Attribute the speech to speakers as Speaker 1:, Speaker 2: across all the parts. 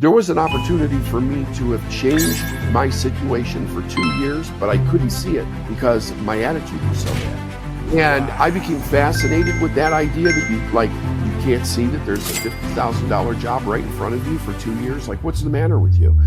Speaker 1: There was an opportunity for me to have changed my situation for 2 years, but I couldn't see it because my attitude was so bad. And I became fascinated with that idea that you can't see that there's a $50,000 job right in front of you for 2 years. Like, what's the matter with you?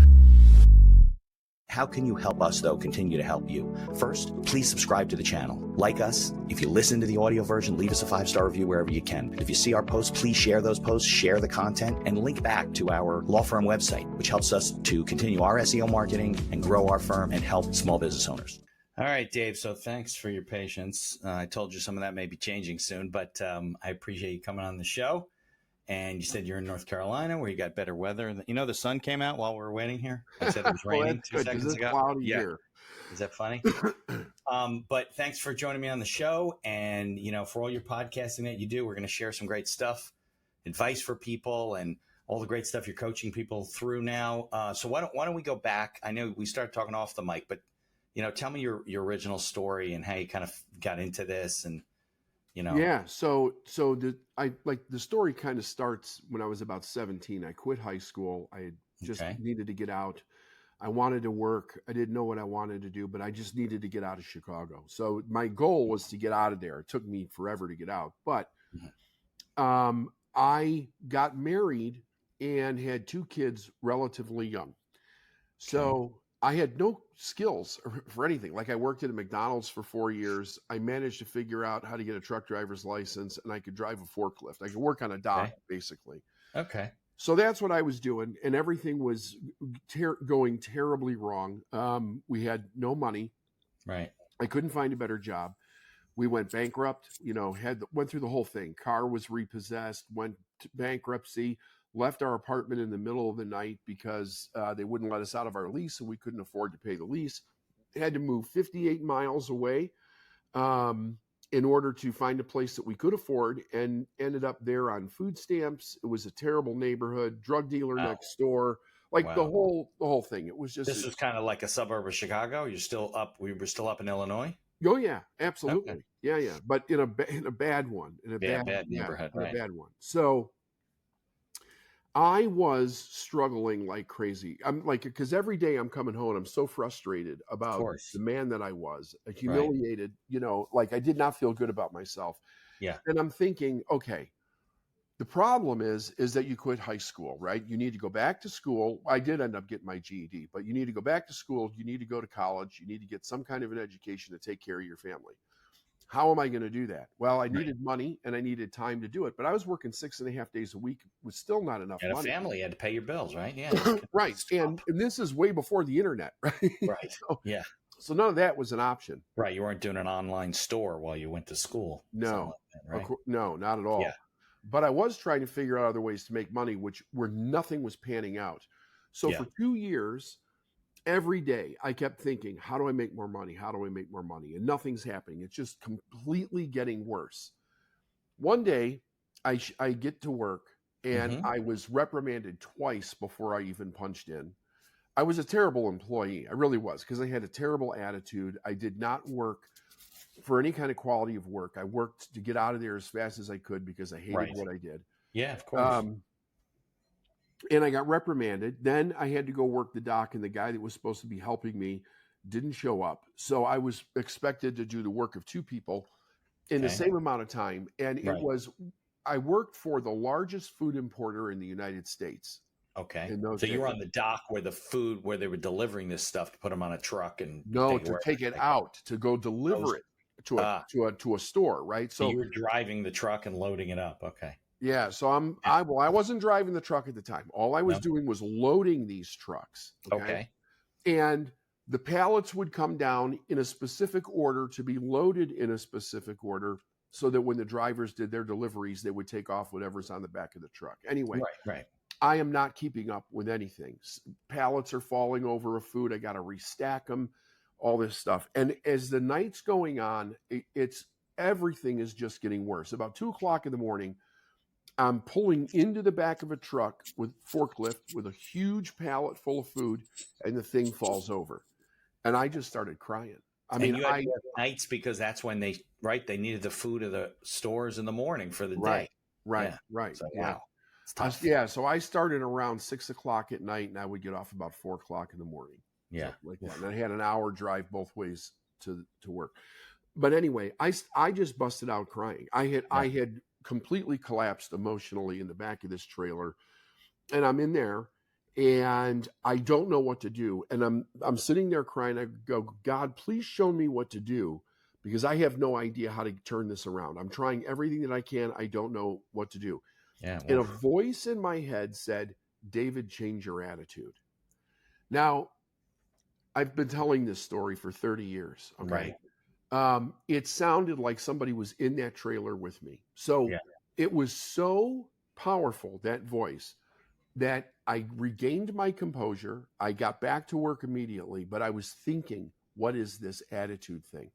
Speaker 2: How can you help us, though, continue to help you? First, please subscribe to the channel. Like us. If you listen to the audio version, leave us a 5-star review wherever you can. If you see our posts, please share those posts, share the content, and link back to our law firm website, which helps us to continue our SEO marketing and grow our firm and help small business owners.
Speaker 3: All right, Dave. So thanks for your patience. I told you some of that may be changing soon, but I appreciate you coming on the show. And you said you're in North Carolina where you got better weather. You know, the sun came out while we were waiting here. I said it was raining 2 seconds ago.
Speaker 1: Yeah.
Speaker 3: Is that funny? But thanks for joining me on the show. And, you know, for all your podcasting that you do, we're going to share some great stuff, advice for people, and all the great stuff you're coaching people through now. So why don't we go back? I know we started talking off the mic, but, you know, tell me your original story and how you kind of got into this and, you know.
Speaker 1: Yeah. So the story kind of starts when I was about 17. I quit high school. I just needed to get out. I wanted to work. I didn't know what I wanted to do, but I just needed to get out of Chicago. So my goal was to get out of there. It took me forever to get out, but I got married and had 2 kids relatively young. So I had no skills for anything. Like, I worked at a McDonald's for 4 years. I managed to figure out how to get a truck driver's license, and I could drive a forklift. I could work on a dock, basically.
Speaker 3: Okay.
Speaker 1: So that's what I was doing, and everything was going terribly wrong. We had no money.
Speaker 3: Right.
Speaker 1: I couldn't find a better job. We went bankrupt, you know, went through the whole thing. Car was repossessed, went to bankruptcy, left our apartment in the middle of the night because they wouldn't let us out of our lease and we couldn't afford to pay the lease. Had to move 58 miles away in order to find a place that we could afford, and ended up there on food stamps. It was a terrible neighborhood, drug dealer next door, like the whole thing. It was just,
Speaker 3: this was kind of like a suburb of Chicago. We were still up in Illinois.
Speaker 1: Oh yeah, absolutely. Okay. Yeah. But in a bad one, in a bad neighborhood, right? A bad one. So I was struggling like crazy. I'm like, because every day I'm coming home, I'm so frustrated about the man that I was, humiliated, you know, like I did not feel good about myself.
Speaker 3: Yeah.
Speaker 1: And I'm thinking, okay, the problem is that you quit high school, right? You need to go back to school. I did end up getting my GED, but you need to go back to school. You need to go to college. You need to get some kind of an education to take care of your family. How am I going to do that? Well, I needed money and I needed time to do it, but I was working 6.5 days a week with still not enough money.
Speaker 3: And a family, you had to pay your bills, right? Yeah.
Speaker 1: Right. And this is way before the internet, right?
Speaker 3: Right.
Speaker 1: So none of that was an option.
Speaker 3: Right. You weren't doing an online store while you went to school.
Speaker 1: No,
Speaker 3: like that, right?
Speaker 1: No, not at all.
Speaker 3: Yeah.
Speaker 1: But I was trying to figure out other ways to make money, where nothing was panning out. So for 2 years, every day I kept thinking, how do I make more money? How do I make more money? And nothing's happening. It's just completely getting worse. One day I get to work and I was reprimanded twice before I even punched in. I was a terrible employee. I really was, because I had a terrible attitude. I did not work for any kind of quality of work. I worked to get out of there as fast as I could because I hated what I did.
Speaker 3: Yeah, of course.
Speaker 1: And I got reprimanded. Then I had to go work the dock, and the guy that was supposed to be helping me didn't show up. So I was expected to do the work of 2 people in the same amount of time. And I worked for the largest food importer in the United States.
Speaker 3: Okay. So you were on the dock where they were delivering this stuff to put them on a truck and
Speaker 1: take it out, to go deliver it to a store, right?
Speaker 3: So you were driving the truck and loading it up. Okay.
Speaker 1: Yeah. So I wasn't driving the truck at the time. All I was doing was loading these trucks.
Speaker 3: Okay.
Speaker 1: And the pallets would come down in a specific order to be loaded in a specific order, so that when the drivers did their deliveries, they would take off whatever's on the back of the truck. Anyway.
Speaker 3: Right.
Speaker 1: I am not keeping up with anything. Pallets are falling over of food. I got to restack them, all this stuff. And as the night's going on, everything is just getting worse. About 2:00 in the morning, I'm pulling into the back of a truck with forklift with a huge pallet full of food, and the thing falls over. And I just started crying. I mean,
Speaker 3: you had to work nights because that's when they needed the food of the stores in the morning for the day.
Speaker 1: Right.
Speaker 3: So,
Speaker 1: wow.
Speaker 3: It's tough.
Speaker 1: Yeah. So I started around 6 o'clock at night, and I would get off about 4 o'clock in the morning.
Speaker 3: Yeah.
Speaker 1: Something like that. And I had an hour drive both ways to work. But anyway, I just busted out crying. I had completely collapsed emotionally in the back of this trailer, and I'm in there, and I don't know what to do. And I'm sitting there crying. I go, God, please show me what to do, because I have no idea how to turn this around. I'm trying everything that I can. I don't know what to do.
Speaker 3: Yeah.
Speaker 1: And a voice in my head said, David, change your attitude. Now, I've been telling this story for 30 years. Okay.
Speaker 3: Right.
Speaker 1: It sounded like somebody was in that trailer with me. So it was so powerful, that voice, that I regained my composure. I got back to work immediately, but I was thinking, what is this attitude thing?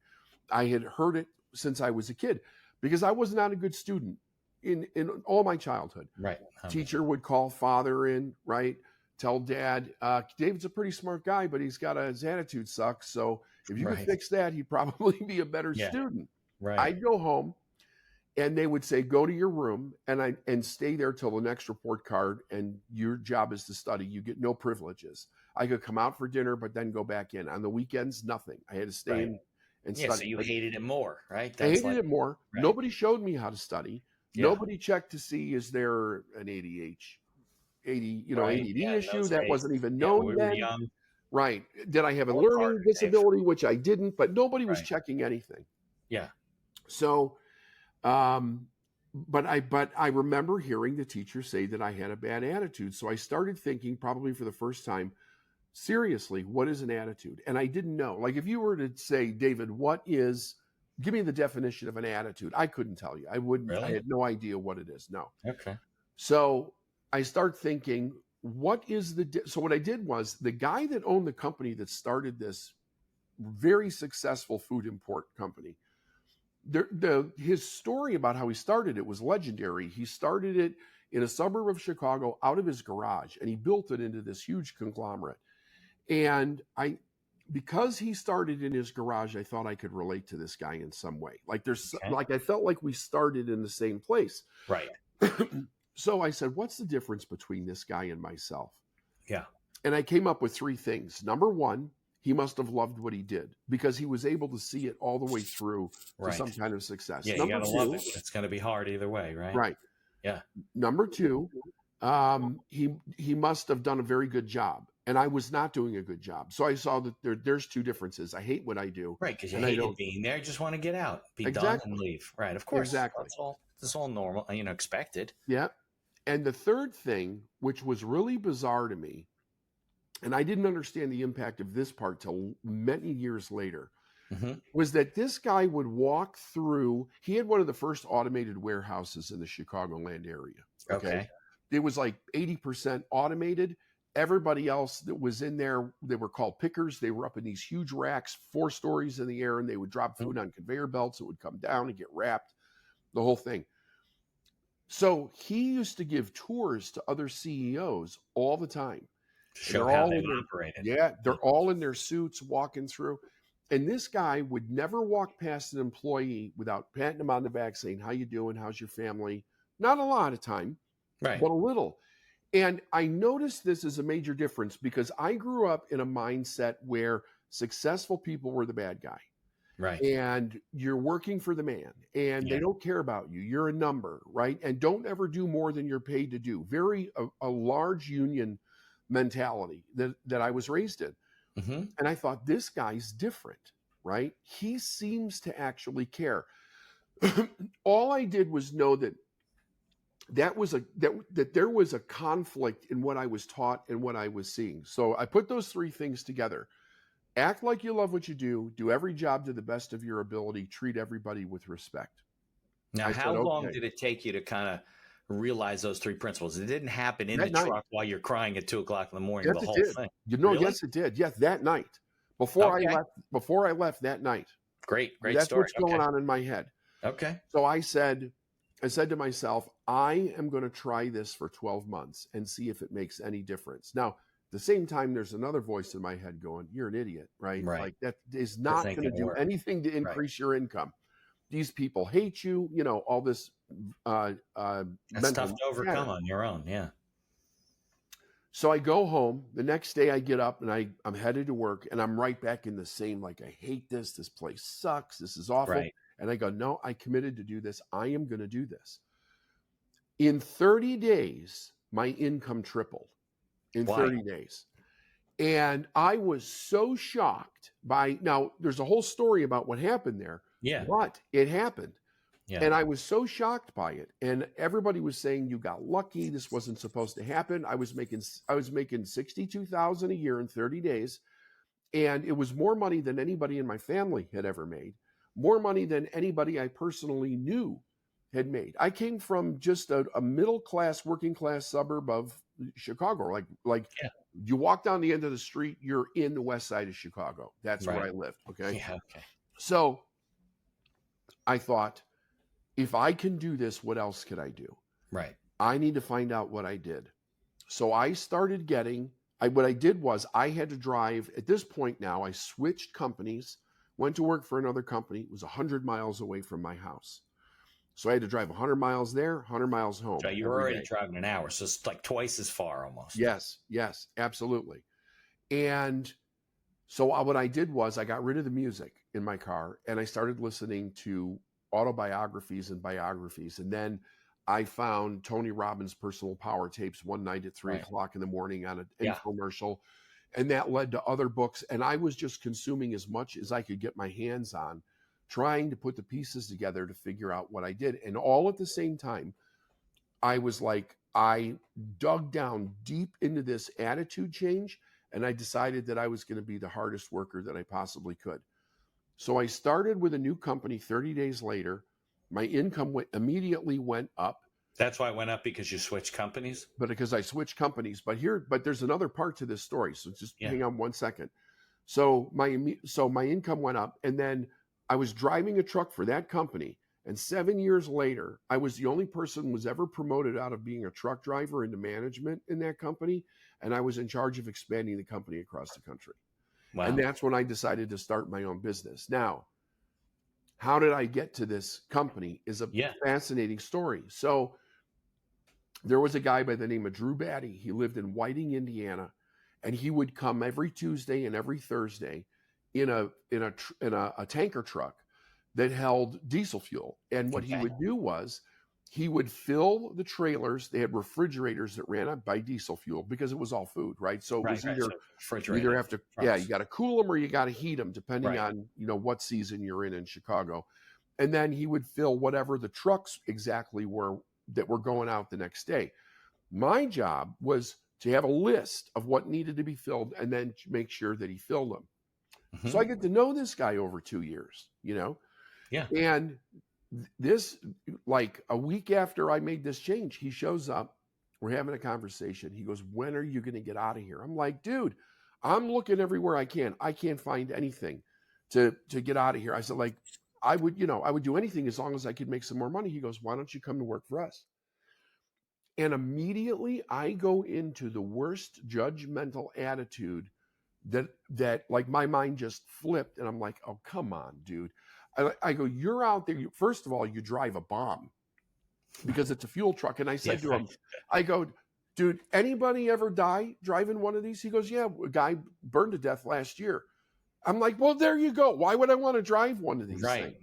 Speaker 1: I had heard it since I was a kid, because I was not a good student in all my childhood.
Speaker 3: Right.
Speaker 1: Teacher would call father in, right? Tell dad, David's a pretty smart guy, but his attitude sucks. So if you could fix that, he'd probably be a better student.
Speaker 3: Right.
Speaker 1: I'd go home, and they would say, go to your room and stay there till the next report card. And your job is to study. You get no privileges. I could come out for dinner, but then go back in. On the weekends, nothing. I had to stay in and study.
Speaker 3: So you hated it more, right?
Speaker 1: I hated it more. Right. Nobody showed me how to study. Yeah. Nobody checked to see, is there an ADD issue that wasn't even known then? Right. Did I have a learning disability, which I didn't, but nobody was checking anything.
Speaker 3: Yeah.
Speaker 1: So, but I remember hearing the teacher say that I had a bad attitude. So I started thinking, probably for the first time, seriously, what is an attitude? And I didn't know. Like, if you were to say, David, give me the definition of an attitude, I couldn't tell you. I wouldn't. Really? I had no idea what it is. No.
Speaker 3: Okay.
Speaker 1: So I start thinking, so what I did was, the guy that owned the company that started this very successful food import company, his story about how he started it was legendary. He started it in a suburb of Chicago out of his garage, and he built it into this huge conglomerate. And because he started in his garage, I thought I could relate to this guy in some way. Like I felt like we started in the same place.
Speaker 3: Right.
Speaker 1: So I said, what's the difference between this guy and myself?
Speaker 3: Yeah.
Speaker 1: And I came up with 3 things. Number 1, he must have loved what he did, because he was able to see it all the way through to some kind of success.
Speaker 3: Yeah,
Speaker 1: Number
Speaker 3: you gotta love it. It's going to be hard either way, right?
Speaker 1: Right.
Speaker 3: Yeah.
Speaker 1: Number 2, he must have done a very good job, and I was not doing a good job. So I saw that there's 2 differences. I hate what I do.
Speaker 3: Right, because you hated being there. You just want to get out, be done, and leave. Right, of course.
Speaker 1: Exactly.
Speaker 3: That's all normal, expected.
Speaker 1: Yeah. And the third thing, which was really bizarre to me, and I didn't understand the impact of this part till many years later, was that this guy would walk through. He had one of the first automated warehouses in the Chicagoland area.
Speaker 3: Okay.
Speaker 1: It was like 80% automated. Everybody else that was in there, they were called pickers. They were up in these huge racks, 4 stories in the air, and they would drop food on conveyor belts. It would come down and get wrapped, the whole thing. So he used to give tours to other CEOs all the time.
Speaker 3: Show how they operated.
Speaker 1: Yeah, they're all in their suits walking through. And this guy would never walk past an employee without patting him on the back, saying, how you doing? How's your family? Not a lot of time, but a little. And I noticed this as a major difference, because I grew up in a mindset where successful people were the bad guy.
Speaker 3: Right.
Speaker 1: And you're working for the man, and they don't care about you. You're a number, right? And don't ever do more than you're paid to do. A large union mentality that I was raised in. And I thought, this guy's different, right? He seems to actually care. All I did was know that there was a conflict in what I was taught and what I was seeing. So I put those 3 things together. Act like you love what you do every job to the best of your ability, treat everybody with respect.
Speaker 3: Now, how long did it take you to kind of realize those 3 principles? It didn't happen in the truck while you're crying at 2 o'clock in the morning.
Speaker 1: Yes,
Speaker 3: the whole thing.
Speaker 1: Really? Yes, it did. Yes, that night. Before I left that night.
Speaker 3: Great story.
Speaker 1: That's what's going on in my head.
Speaker 3: Okay.
Speaker 1: So I said to myself, I am going to try this for 12 months and see if it makes any difference. Now, at the same time, there's another voice in my head going, you're an idiot, right? Like, that is not going to do anything to increase your income. these people hate you, all this
Speaker 3: That's
Speaker 1: mental
Speaker 3: tough to overcome on your own. Yeah.
Speaker 1: So I go home. The next day I get up and I'm headed to work, and I'm right back in the same, like, I hate this. This place sucks. This is awful.
Speaker 3: Right.
Speaker 1: And I go, no, I committed to do this. I am going to do this. In 30 days, my income tripled in
Speaker 3: Why?
Speaker 1: 30 days. And I was so shocked now there's a whole story about what happened there,
Speaker 3: Yeah.
Speaker 1: but it happened.
Speaker 3: Yeah.
Speaker 1: And I was so shocked by it. And everybody was saying, you got lucky. This wasn't supposed to happen. I was making $62,000 a year in 30 days. And it was more money than anybody in my family had ever made, more money than anybody I personally knew had made. I came from just a middle-class, working-class suburb of Chicago. Like
Speaker 3: Yeah.
Speaker 1: you walk down the end of the street, you're in the west side of Chicago. That's where I lived. Okay.
Speaker 3: Yeah. Okay.
Speaker 1: So I thought, if I can do this, what else could I do?
Speaker 3: Right.
Speaker 1: I need to find out what I did. So I started what I did was I had to drive. At this point now, I switched companies, went to work for another company. It was 100 miles away from my house. So I had to drive 100 miles there, 100 miles home.
Speaker 3: So you were already driving an hour. So it's like twice as far almost.
Speaker 1: Yes, absolutely. And so what I did was I got rid of the music in my car and I started listening to autobiographies and biographies. And then I found Tony Robbins' Personal Power tapes one night at 3:00 in the morning on an infomercial. And that led to other books. And I was just consuming as much as I could get my hands on, trying to put the pieces together to figure out what I did. And all at the same time, I was like, I dug down deep into this attitude change. And I decided that I was going to be the hardest worker that I possibly could. So I started with a new company 30 days later. My income immediately went up.
Speaker 3: That's why it went up, because you switched companies?
Speaker 1: But because I switched companies. But there's another part to this story. So just hang on 1 second. So my income went up, and then I was driving a truck for that company. And 7 years later, I was the only person who was ever promoted out of being a truck driver into management in that company. And I was in charge of expanding the company across the country. Wow. And that's when I decided to start my own business. Now, how did I get to this company is a fascinating story. So there was a guy by the name of Drew Batty. He lived in Whiting, Indiana, and he would come every Tuesday and every Thursday in a tanker truck that held diesel fuel. And what he would do was he would fill the trailers. They had refrigerators that ran up by diesel fuel because it was all food, right? So it was either have to, you got to cool them or you got to heat them, depending on, what season you're in Chicago. And then he would fill whatever the trucks exactly were that were going out the next day. My job was to have a list of what needed to be filled and then make sure that he filled them. Mm-hmm. So I get to know this guy over 2 years, Yeah. And this, like a week after I made this change, he shows up. We're having a conversation. He goes, "When are you going to get out of here?" I'm like, "Dude, I'm looking everywhere I can. I can't find anything to get out of here." I said, like, I would do anything as long as I could make some more money. He goes, "Why don't you come to work for us?" And immediately I go into the worst judgmental attitude that like my mind just flipped. And I'm like, "Oh, come on, dude." I go, "You're out there. First of all, you drive a bomb because it's a fuel truck." And I said to him, I go, "Dude, anybody ever die driving one of these?" He goes, "Yeah, a guy burned to death last year." I'm like, "Well, there you go. Why would I want to drive one of these things?"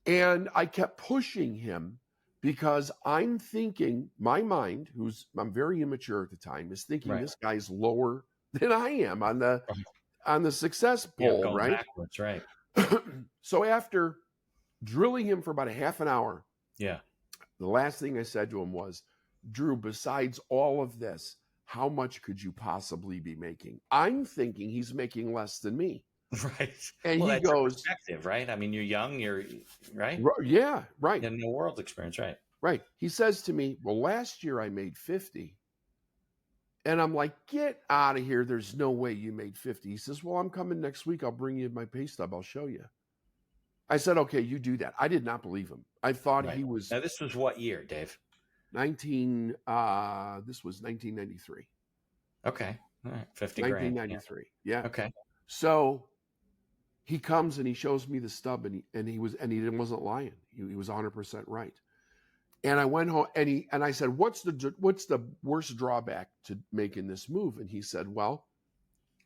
Speaker 1: And I kept pushing him because I'm thinking, my mind, I'm very immature at the time, is thinking this guy's lower than I am on the success pole,
Speaker 3: going backwards, right?
Speaker 1: So after drilling him for about a half an hour,
Speaker 3: the
Speaker 1: last thing I said to him was, "Drew, besides all of this, how much could you possibly be making?" I'm thinking he's making less than me.
Speaker 3: Right.
Speaker 1: And he goes,
Speaker 3: perspective, right? I mean, you're young, you're right.
Speaker 1: Yeah, right.
Speaker 3: And no world experience, right?
Speaker 1: Right. He says to me, "Well, last year I made 50. And I'm like, "Get out of here. There's no way you made 50. He says, "Well, I'm coming next week. I'll bring you my pay stub. I'll show you." I said, "Okay, you do that." I did not believe him. I thought he was.
Speaker 3: Now, this was what year, Dave?
Speaker 1: This was 1993.
Speaker 3: Okay. All right. 50
Speaker 1: 1993.
Speaker 3: grand.
Speaker 1: Yeah.
Speaker 3: Okay.
Speaker 1: So he comes and he shows me the stub, and he wasn't lying. He was 100% right. And I went home and I said, what's the worst drawback to making this move? And he said, well,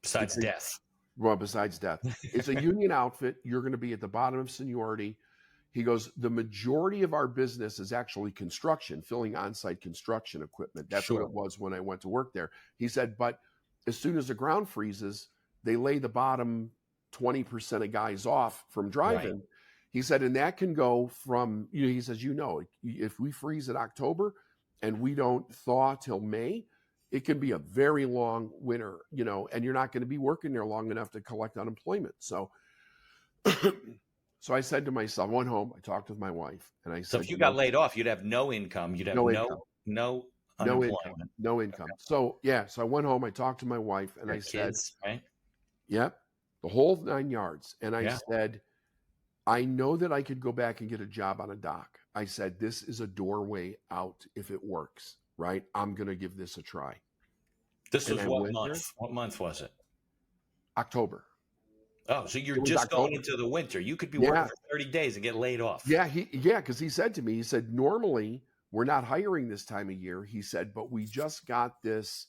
Speaker 3: Besides death.
Speaker 1: Well, besides death, it's a union outfit. You're going to be at the bottom of seniority. He goes, the majority of our business is actually construction, filling on-site construction equipment. That's
Speaker 3: Sure.
Speaker 1: what it was when I went to work there. He said, but as soon as the ground freezes, they lay the bottom 20% of guys off from driving. Right. He said, and that can go from, he says, if we freeze in October and we don't thaw till May, it can be a very long winter, and you're not going to be working there long enough to collect unemployment. So I said to myself, I went home, I talked with my wife, and I said,
Speaker 3: so if you got laid off, you'd have no income. You'd have no unemployment.
Speaker 1: No income. Okay. So I went home, I talked to my wife, and I said,
Speaker 3: right?
Speaker 1: Yep, the whole 9 yards. And I said, I know that I could go back and get a job on a dock. I said, this is a doorway out if it works, right? I'm going to give this a try.
Speaker 3: This was what month? There. What month was it?
Speaker 1: October.
Speaker 3: Oh, so you're just going into the winter. You could be working for 30 days and get laid off.
Speaker 1: Yeah, because he said to me, he said, normally we're not hiring this time of year. He said, but we just got this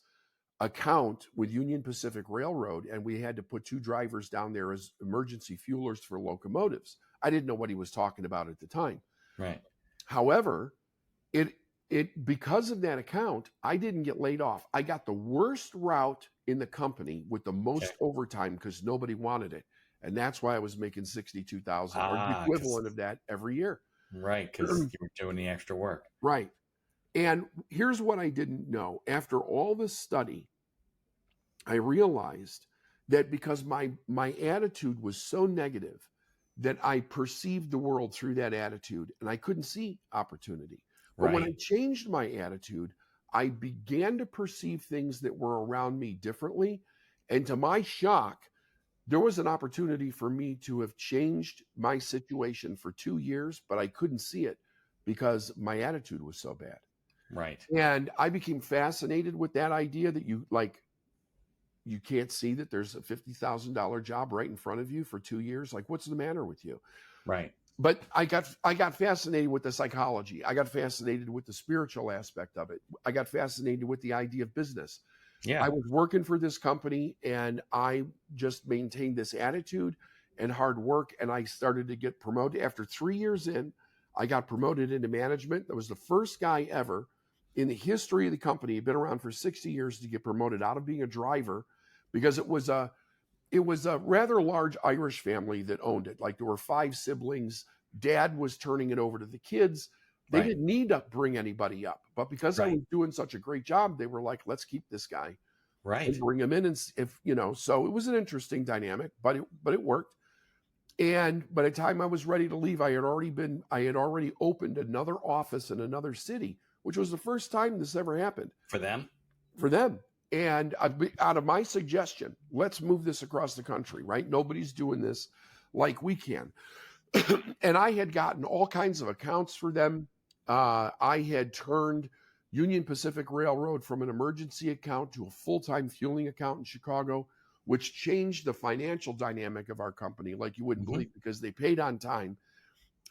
Speaker 1: account with Union Pacific Railroad, and we had to put 2 drivers down there as emergency fuelers for locomotives. I didn't know what he was talking about at the time.
Speaker 3: Right.
Speaker 1: However, because of that account, I didn't get laid off. I got the worst route in the company with the most overtime because nobody wanted it. And that's why I was making $62,000 or the equivalent of that every year.
Speaker 3: Right, because you were doing the extra work.
Speaker 1: Right. And here's what I didn't know. After all this study, I realized that because my attitude was so negative that I perceived the world through that attitude and I couldn't see opportunity. But when I changed my attitude, I began to perceive things that were around me differently. And to my shock, there was an opportunity for me to have changed my situation for 2 years, but I couldn't see it because my attitude was so bad.
Speaker 3: Right.
Speaker 1: And I became fascinated with that idea that you can't see that there's a $50,000 job right in front of you for 2 years. Like, what's the matter with you?
Speaker 3: Right.
Speaker 1: But I got fascinated with the psychology. I got fascinated with the spiritual aspect of it. I got fascinated with the idea of business.
Speaker 3: Yeah.
Speaker 1: I was working for this company and I just maintained this attitude and hard work. And I started to get promoted. After 3 years in, I got promoted into management. I was the first guy ever in the history of the company, had been around for 60 years, to get promoted out of being a driver, because it was a rather large Irish family that owned it. Like, there were 5 siblings. Dad was turning it over to the kids. They didn't need to bring anybody up, but because I was doing such a great job, they were like, let's keep this guy, and bring him in. And so it was an interesting dynamic, but it worked. And by the time I was ready to leave, I had already opened another office in another city, which was the first time this ever happened
Speaker 3: for them.
Speaker 1: And out of my suggestion, let's move this across the country, right? Nobody's doing this like we can. And I had gotten all kinds of accounts for them. I had turned Union Pacific Railroad from an emergency account to a full-time fueling account in Chicago, which changed the financial dynamic of our company like you wouldn't believe, because they paid on time.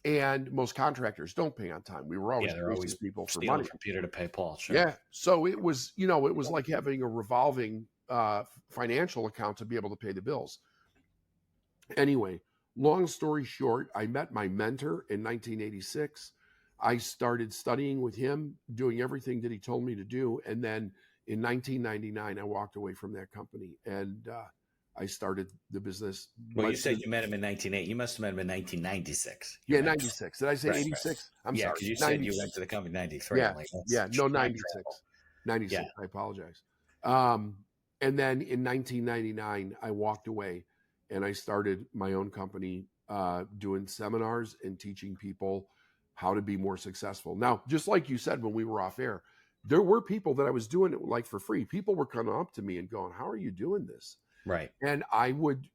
Speaker 1: And most contractors don't pay on time. We were always chasing people for money.
Speaker 3: From Peter to pay Paul. Sure.
Speaker 1: Yeah. So it was like having a revolving financial account to be able to pay the bills. Anyway, long story short, I met my mentor in 1986. I started studying with him, doing everything that he told me to do. And then in 1999, I walked away from that company and I started the business.
Speaker 3: Well, you said you met him in 1980. You must have met him in 1996.
Speaker 1: Yeah, 96. Did I say 86? I'm sorry.
Speaker 3: Because you said you went to the company in 93.
Speaker 1: Yeah, no, 96. 96. I apologize. And then in 1999, I walked away and I started my own company, doing seminars and teaching people how to be more successful. Now, just like you said when we were off air, there were people that I was doing it like for free. People were coming up to me and going, "How are you doing this?"
Speaker 3: Right.
Speaker 1: And I would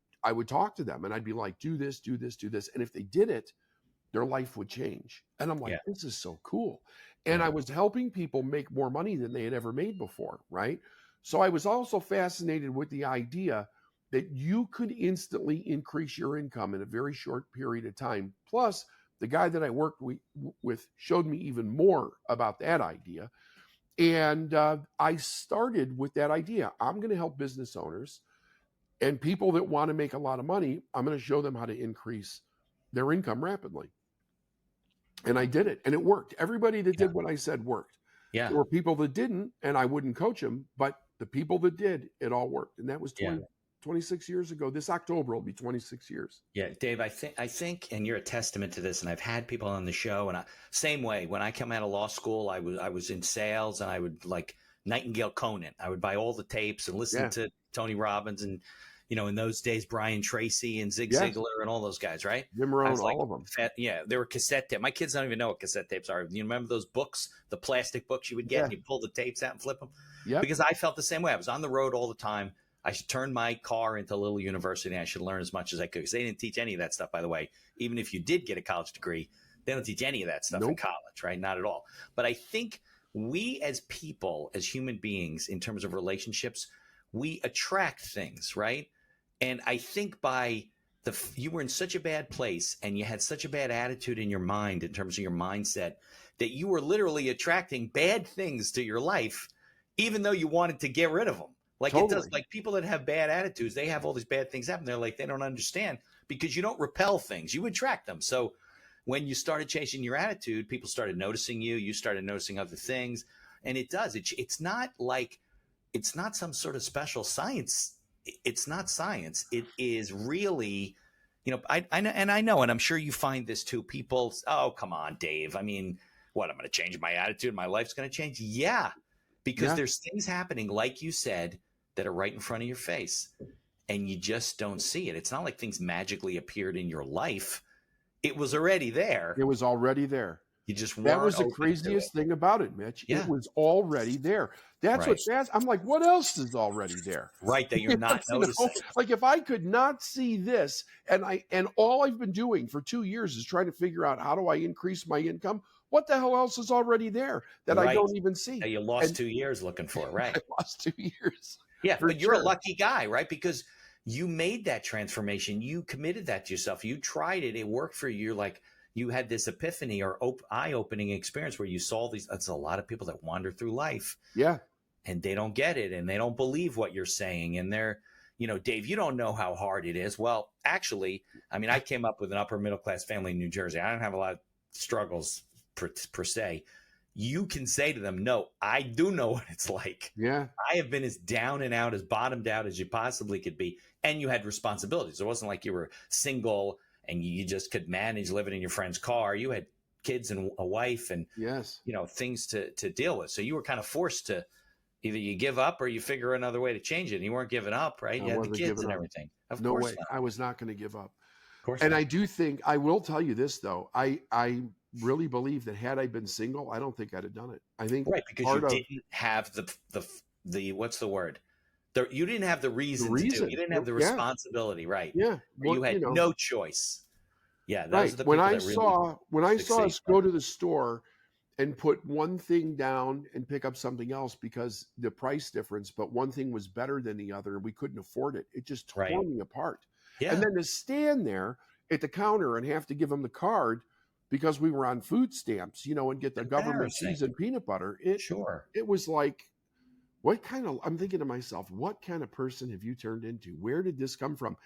Speaker 1: talk to them and I'd be like, do this, do this, do this. And if they did it, their life would change. And I'm like, this is so cool. And I was helping people make more money than they had ever made before. Right. So I was also fascinated with the idea that you could instantly increase your income in a very short period of time. Plus, the guy that I worked with showed me even more about that idea. And I started with that idea. I'm going to help business owners and people that want to make a lot of money. I'm going to show them how to increase their income rapidly. And I did it, and it worked. Everybody that did what I said worked.
Speaker 3: Yeah.
Speaker 1: There were people that didn't, and I wouldn't coach them, but the people that did, it all worked. And that was 26 years ago. This October will be 26 years.
Speaker 3: Yeah, Dave, I think, and you're a testament to this. And I've had people on the show, and same way. When I came out of law school, I was in sales, and I would like Nightingale Conant. I would buy all the tapes and listen to Tony Robbins, and in those days, Brian Tracy and Zig Ziglar and all those guys, right?
Speaker 1: Jim Rohn, all of them.
Speaker 3: They were cassette tapes. My kids don't even know what cassette tapes are. You remember those books, the plastic books you would get, and you pull the tapes out and flip them?
Speaker 1: Yeah.
Speaker 3: Because I felt the same way. I was on the road all the time. I should turn my car into a little university, and I should learn as much as I could, because they didn't teach any of that stuff, by the way. Even if you did get a college degree, they don't teach any of that stuff in college, right? Not at all. But I think we as people, as human beings, in terms of relationships, we attract things, right? And I think you were in such a bad place, and you had such a bad attitude in your mind in terms of your mindset, that you were literally attracting bad things to your life, even though you wanted to get rid of them. Like it does, like people that have bad attitudes, they have all these bad things happen. They're like, they don't understand, because you don't repel things, you attract them. So when you started changing your attitude, people started noticing you, you started noticing other things. And it does, it's not some sort of special science. It's not science. It is really, I know, and I'm sure you find this too. People, oh, come on, Dave. I mean, what, I'm going to change my attitude? My life's going to change? Yeah, because there's things happening, like you said, that are right in front of your face, and you just don't see it. It's not like things magically appeared in your life. It was already there.
Speaker 1: It was already there.
Speaker 3: You just
Speaker 1: That was the craziest thing about it, Mitch.
Speaker 3: Yeah.
Speaker 1: It was already there. That's what's fast. I'm like, what else is already there?
Speaker 3: Right, that you're not noticing.
Speaker 1: Like if I could not see this, and all I've been doing for 2 years is trying to figure out, how do I increase my income? What the hell else is already there that I don't even see?
Speaker 3: That you lost 2 years looking for, right?
Speaker 1: I lost 2 years.
Speaker 3: Yeah, but you're a lucky guy, right? Because you made that transformation. You committed that to yourself. You tried it. It worked for you. You're like, you had this epiphany or eye-opening experience where you saw these. That's a lot of people that wander through life.
Speaker 1: Yeah.
Speaker 3: And they don't get it, and they don't believe what you're saying. And they're, Dave, you don't know how hard it is. Well, actually, I mean, I came up with an upper middle-class family in New Jersey. I don't have a lot of struggles per se. You can say to them, no, I do know what it's like.
Speaker 1: Yeah.
Speaker 3: I have been as down and out, as bottomed out as you possibly could be. And you had responsibilities. It wasn't like you were single and you just could manage living in your friend's car. You had kids and a wife and, things to deal with. So you were kind of forced to either you give up or you figure another way to change it. And you weren't giving up, right? You had the kids and everything. Of
Speaker 1: no
Speaker 3: course
Speaker 1: way.
Speaker 3: not.
Speaker 1: I was not going to give up.
Speaker 3: Of course
Speaker 1: and
Speaker 3: not.
Speaker 1: I do think, I will tell you this though, I really believe that had I been single, I don't think I'd have done it. I think
Speaker 3: because you didn't have the what's the word? You didn't have the reason to do it. You didn't have the responsibility, right?
Speaker 1: Yeah.
Speaker 3: You had no choice. Yeah.
Speaker 1: Right. When I saw us go to the store and put one thing down and pick up something else because the price difference, but one thing was better than the other and we couldn't afford it, it just tore me apart. Yeah. And then to stand there at the counter and have to give them the card because we were on food stamps, and get the government seasoned peanut butter. It was like, I'm thinking to myself, what kind of person have you turned into? Where did this come from?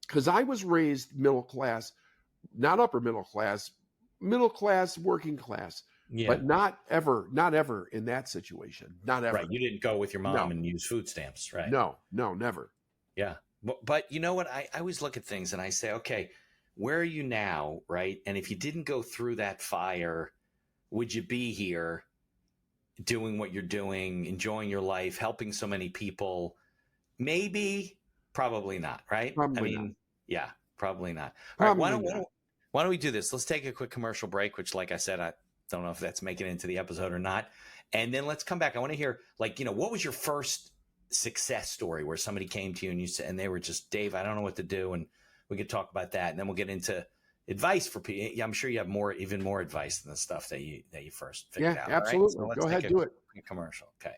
Speaker 1: Because I was raised middle class, not upper middle class, working class, but not ever in that situation. Not ever.
Speaker 3: Right. You didn't go with your mom and use food stamps, right?
Speaker 1: No, never.
Speaker 3: Yeah. But you know what? I always look at things and I say, okay, where are you now, right? And if you didn't go through that fire, would you be here doing what you're doing, enjoying your life, helping so many people? Maybe, probably not, right?
Speaker 1: Probably not.
Speaker 3: Yeah, probably not.
Speaker 1: Probably
Speaker 3: All right, why don't we do this? Let's take a quick commercial break, which, like I said, I don't know if that's making it into the episode or not. And then let's come back. I want to hear, what was your first success story where somebody came to you and you said, and they were just, Dave, I don't know what to do. And we could talk about that. And then we'll get into advice for people. I'm sure you have even more advice than the stuff that you first figured out.
Speaker 1: Yeah, absolutely.
Speaker 3: Right? So
Speaker 1: go ahead, do it.
Speaker 3: Commercial. Okay.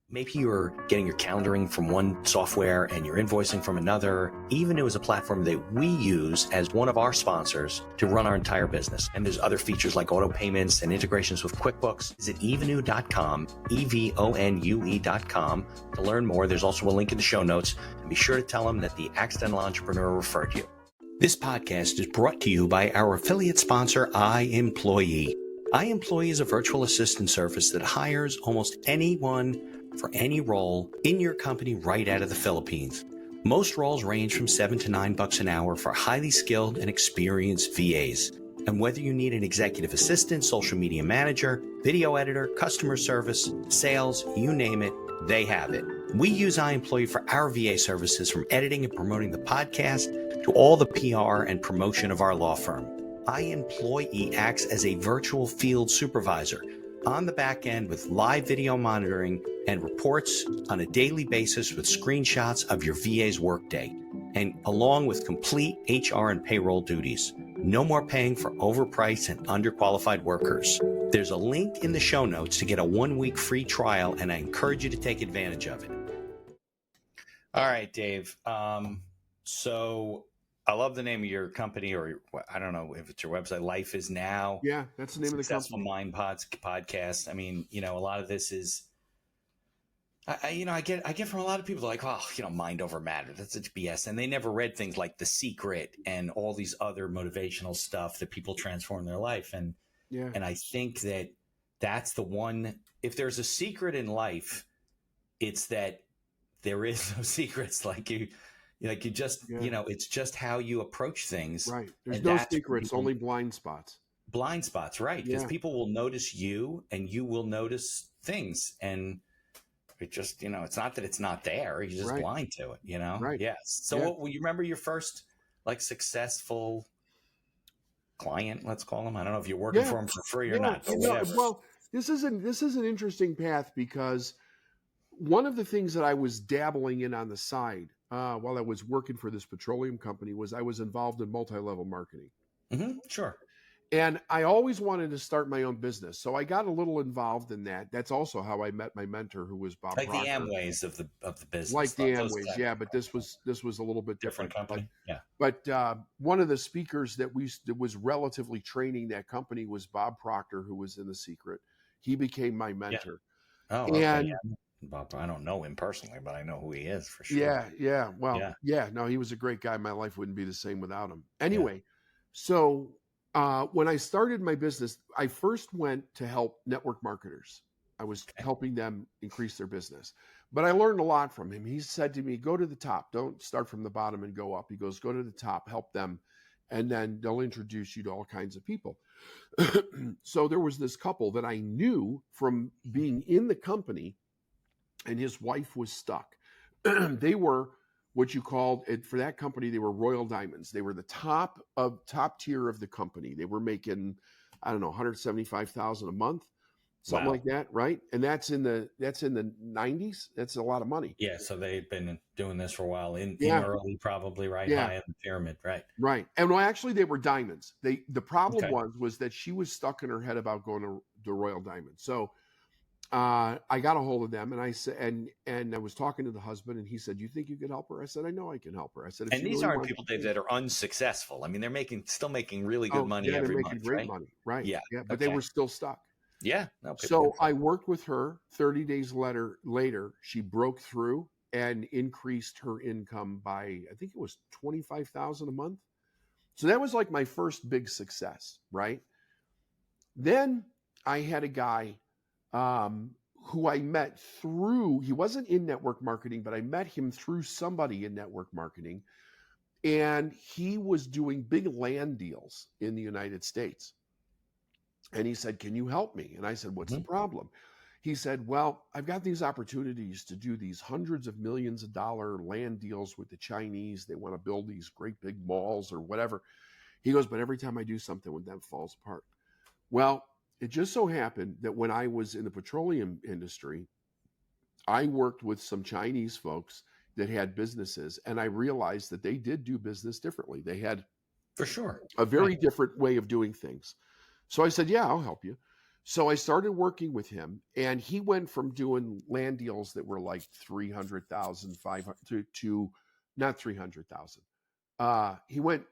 Speaker 2: Maybe you're getting your calendaring from one software and you're invoicing from another. Evenoo is a platform that we use as one of our sponsors to run our entire business. And there's other features like auto payments and integrations with QuickBooks. Visit evenoo.com, EVONUE.com to learn more. There's also a link in the show notes. And be sure to tell them that the Accidental Entrepreneur referred you. This podcast is brought to you by our affiliate sponsor, iEmployee. iEmployee is a virtual assistant service that hires almost anyone for any role in your company right out of the Philippines. Most roles range from $7 to $9 an hour for highly skilled and experienced VAs. And whether you need an executive assistant, social media manager, video editor, customer service, sales, you name it, they have it. We use iEmployee for our VA services, from editing and promoting the podcast to all the PR and promotion of our law firm. iEmployee acts as a virtual field supervisor on the back end with live video monitoring and reports on a daily basis with screenshots of your VA's workday, and along with complete HR and payroll duties. No more paying for overpriced and underqualified workers. There's a link in the show notes to get a 1-week free trial, and I encourage you to take advantage of it.
Speaker 3: All right, Dave. So I love the name of your company, or I don't know if it's your website, Life is Now.
Speaker 1: Yeah, that's the name of the
Speaker 3: Successful
Speaker 1: company.
Speaker 3: Mind podcast. I mean, a lot of this is, I get from a lot of people like, oh, mind over matter. That's such BS. And they never read things like The Secret and all these other motivational stuff that people transform their life. And I think that that's the one, if there's a secret in life, it's that there is no secrets. It's just how you approach things.
Speaker 1: Right. There's no secrets, only blind spots.
Speaker 3: Blind spots, right? Because people will notice you and you will notice things. And it just, it's not that it's not there. You're just blind to it,
Speaker 1: Right.
Speaker 3: Yes. So you remember your first successful client, let's call him? I don't know if you're working for him for free or not, but whatever.
Speaker 1: Well, this is an interesting path, because one of the things that I was dabbling in on the side while I was working for this petroleum company was I was involved in multi-level marketing.
Speaker 3: Mm-hmm, sure.
Speaker 1: And I always wanted to start my own business. So I got a little involved in that. That's also how I met my mentor, who was Bob
Speaker 3: Like
Speaker 1: Proctor.
Speaker 3: the Amways of the business.
Speaker 1: Like the Amways, yeah. But this was a little bit different
Speaker 3: company.
Speaker 1: But one of the speakers that was relatively training that company was Bob Proctor, who was in The Secret. He became my mentor.
Speaker 3: Yeah. Oh, okay. And Bob, I don't know him personally, but I know who he is for sure.
Speaker 1: Yeah. Well, no, he was a great guy. My life wouldn't be the same without him. Anyway, so when I started my business, I first went to help network marketers. I was helping them increase their business. But I learned a lot from him. He said to me, go to the top. Don't start from the bottom and go up. He goes, go to the top, help them, and then they'll introduce you to all kinds of people. So there was this couple that I knew from being in the company, and his wife was stuck. They were what you called it for that company. They were Royal Diamonds. They were the top tier of the company. They were making, I don't know, $175,000 a month, something like that, right? And that's in the 90s. That's a lot of money.
Speaker 3: Yeah. So they've been doing this for a while in early, probably, right? High in the pyramid, right?
Speaker 1: Right. And well, actually, they were diamonds. The problem was that she was stuck in her head about going to the Royal Diamond. So I got a hold of them, and I said, and I was talking to the husband, and he said, "You think you could help her?" I said, "I know I can help her." I said,
Speaker 3: and these aren't people, Dave, that are unsuccessful. I mean, they're still making really good money every month,
Speaker 1: making great money, right?
Speaker 3: Yeah,
Speaker 1: but they were still stuck.
Speaker 3: Yeah.
Speaker 1: So I worked with her. 30 days later, she broke through and increased her income by, I think it was $25,000 a month. So that was like my first big success, right? Then I had a guy who I met through, he wasn't in network marketing, but I met him through somebody in network marketing. And he was doing big land deals in the United States. And he said, "Can you help me?" And I said, "What's the problem?" He said, "Well, I've got these opportunities to do these hundreds of millions of dollar land deals with the Chinese. They want to build these great big malls or whatever." He goes, "But every time I do something with them, it falls apart." Well, it just so happened that when I was in the petroleum industry, I worked with some Chinese folks that had businesses, and I realized that they did do business differently. They had,
Speaker 3: for sure,
Speaker 1: a very different way of doing things. So I said, "Yeah, I'll help you." So I started working with him, and he went from doing land deals that were like 300,000, 500 to not 300,000.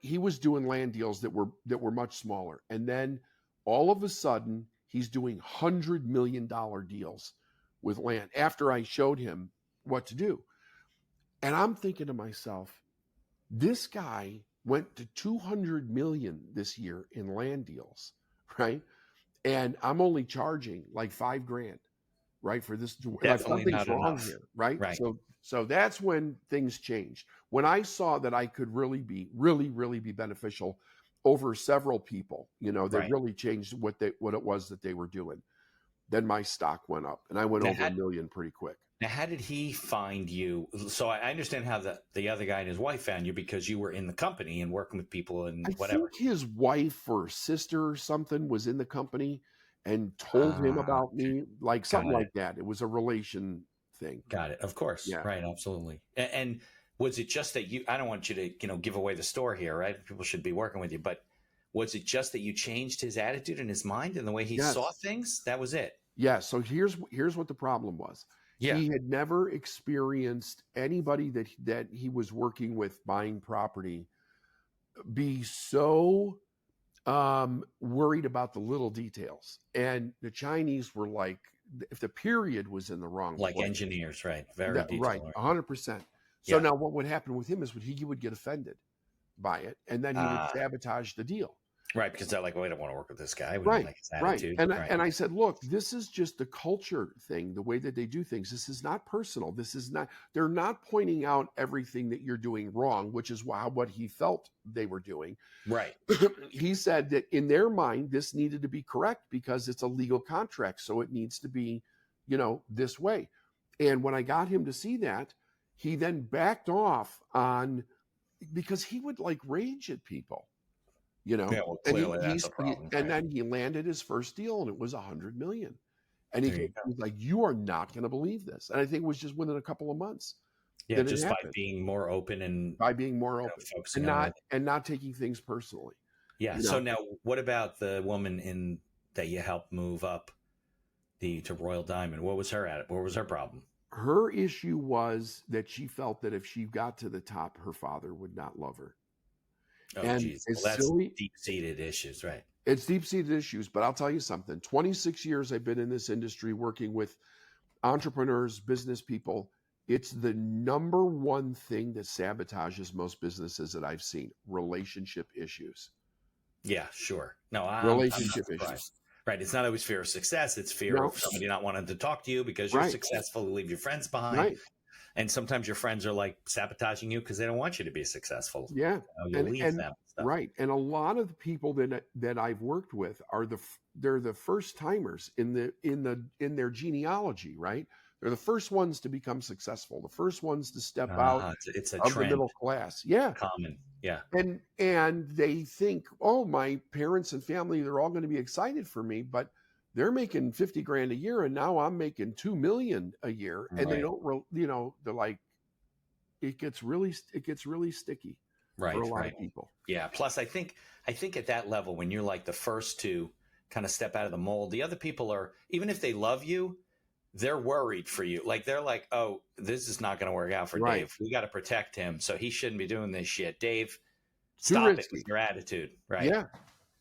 Speaker 1: He was doing land deals that were much smaller. And then all of a sudden he's doing $100 million deals with land after I showed him what to do. And I'm thinking to myself, this guy went to 200 million this year in land deals, right? And I'm only charging like $5,000, right? For this, like
Speaker 3: Definitely
Speaker 1: something's
Speaker 3: not
Speaker 1: wrong
Speaker 3: enough.
Speaker 1: here, right?
Speaker 3: Right.
Speaker 1: So that's when things changed. When I saw that I could really be beneficial over several people, that
Speaker 3: Right.
Speaker 1: really changed what it was that they were doing. Then my stock went up, and I went
Speaker 3: Now,
Speaker 1: over $1 million pretty quick.
Speaker 3: Now, how did he find you? So I understand how the other guy and his wife found you, because you were in the company and working with people and
Speaker 1: I
Speaker 3: whatever.
Speaker 1: think his wife or sister or something was in the company and told him about me, like something
Speaker 3: Got it.
Speaker 1: like that. It was a relation thing.
Speaker 3: Got it. Of course.
Speaker 1: Yeah.
Speaker 3: Right. Absolutely. And was it just that I don't want you to, give away the store here, right? People should be working with you, but was it just that you changed his attitude and his mind and the way he saw
Speaker 1: Yes.
Speaker 3: things? That was it.
Speaker 1: Yeah. So here's what the problem was.
Speaker 3: Yeah.
Speaker 1: He had never experienced anybody that he was working with buying property be so worried about the little details. And the Chinese were like, if the period was in the wrong
Speaker 3: Like
Speaker 1: place,
Speaker 3: engineers, right? Very detailed.
Speaker 1: right, 100%. So now what would happen with him is he would get offended by it, and then he would sabotage the deal.
Speaker 3: Right, because they're like, well, we don't want to work with this guy. We
Speaker 1: Right,
Speaker 3: don't like his attitude.
Speaker 1: right. And I said, look, this is just the culture thing, the way that they do things. This is not personal. They're not pointing out everything that you're doing wrong, which is what he felt they were doing.
Speaker 3: Right.
Speaker 1: He said that in their mind, this needed to be correct because it's a legal contract. So it needs to be, this way. And when I got him to see that, he then backed off because he would like rage at people.
Speaker 3: Yeah, well, clearly that's a problem.
Speaker 1: And then he landed his first deal, and it was $100 million. And he was like, "You are not going to believe this." And I think it was just within a couple of months.
Speaker 3: Yeah, just by being more open and
Speaker 1: and not taking things personally.
Speaker 3: Yeah. So now, what about the woman that you helped move up to Royal Diamond? What was her What was her problem?
Speaker 1: Her issue was that she felt that if she got to the top, her father would not love her.
Speaker 3: Oh, geez. Well, that's deep-seated issues, right?
Speaker 1: It's deep-seated issues, but I'll tell you something. 26 years I've been in this industry working with entrepreneurs, business people. It's the number one thing that sabotages most businesses that I've seen: relationship issues.
Speaker 3: Yeah, sure. No,
Speaker 1: relationship issues.
Speaker 3: Right. It's not always fear of success. It's fear of somebody not wanting to talk to you because you're successful, to leave your friends behind.
Speaker 1: Right.
Speaker 3: And sometimes your friends are like sabotaging you because they don't want you to be successful.
Speaker 1: Yeah.
Speaker 3: You'll leave them.
Speaker 1: Right. And a lot of the people that I've worked with they're the first timers in their genealogy, right? They're the first ones to become successful, the first ones to step out
Speaker 3: it's a
Speaker 1: of
Speaker 3: trend.
Speaker 1: the middle class. Yeah.
Speaker 3: Common. Yeah.
Speaker 1: And they think, oh, my parents and family, they're all going to be excited for me, but they're making $50,000 a year, and now I'm making $2 million a year, and they don't, they're like, it gets really sticky for a lot of people.
Speaker 3: Yeah. Plus, I think at that level, when you're like the first to kind of step out of the mold, the other people are, even if they love you, they're worried for you. Like they're like, oh, this is not going to work out for Dave. We got to protect him, so he shouldn't be doing this shit. Dave, stop it with your attitude, right?
Speaker 1: Yeah.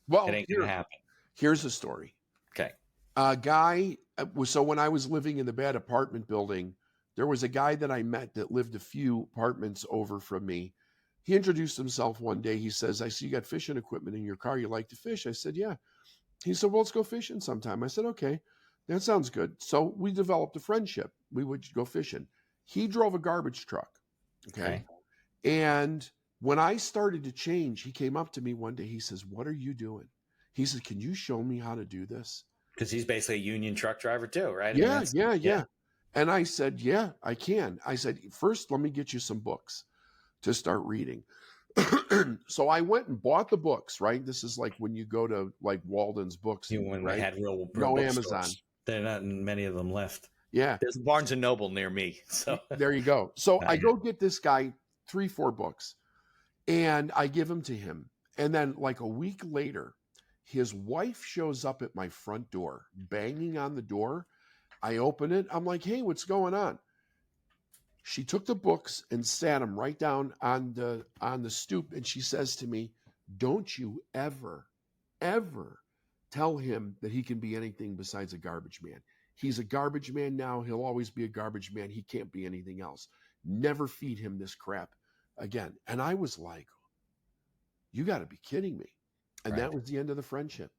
Speaker 1: Well,
Speaker 3: it ain't going to happen.
Speaker 1: Here's a story.
Speaker 3: Okay.
Speaker 1: A guy, so when I was living in the bad apartment building, there was a guy that I met that lived a few apartments over from me. He introduced himself one day. He says, I see you got fishing equipment in your car. You like to fish? I said, yeah. He said, well, let's go fishing sometime. I said, okay, that sounds good. So we developed a friendship. We would go fishing. He drove a garbage truck. Okay. And when I started to change, he came up to me one day. He says, what are you doing? He said, can you show me how to do this?
Speaker 3: Because he's basically a union truck driver too, right?
Speaker 1: Yeah. And I said, yeah, I can. I said, first, let me get you some books to start reading. So I went and bought the books, right? This is like when you go to like Walden's Books.
Speaker 3: When they had real
Speaker 1: no Amazon.
Speaker 3: There are not many of them left.
Speaker 1: Yeah.
Speaker 3: There's Barnes & Noble near me. So
Speaker 1: there you go. So I go get this guy 3-4 books, and I give them to him. And then like a week later, His wife shows up at my front door, banging on the door. I open it. I'm like, hey, what's going on? She took the books and sat them right down on the stoop, and she says to me, don't you ever, ever tell him that he can be anything besides a garbage man. He's a garbage man now. He'll always be a garbage man. He can't be anything else. Never feed him this crap again. And I was like, you got to be kidding me. And that was the end of the friendship.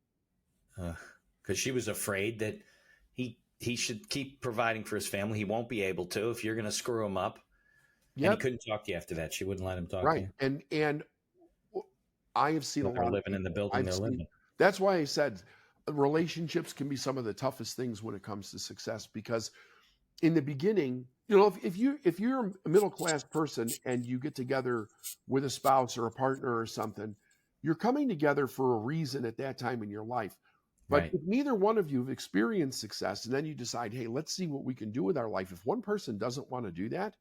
Speaker 3: Because she was afraid that he should keep providing for his family. He won't be able to if you're going to screw him up. Yep. And he couldn't talk to you after that. She wouldn't let him talk to you.
Speaker 1: And I have seen a lot of
Speaker 3: living in the building they're living.
Speaker 1: That's why I said relationships can be some of the toughest things when it comes to success, because in the beginning, you know, if you're a middle-class person and you get together with a spouse or a partner or something, you're coming together for a reason at that time in your life. But if neither one of you have experienced success and then you decide, hey, let's see what we can do with our life. If one person doesn't want to do that,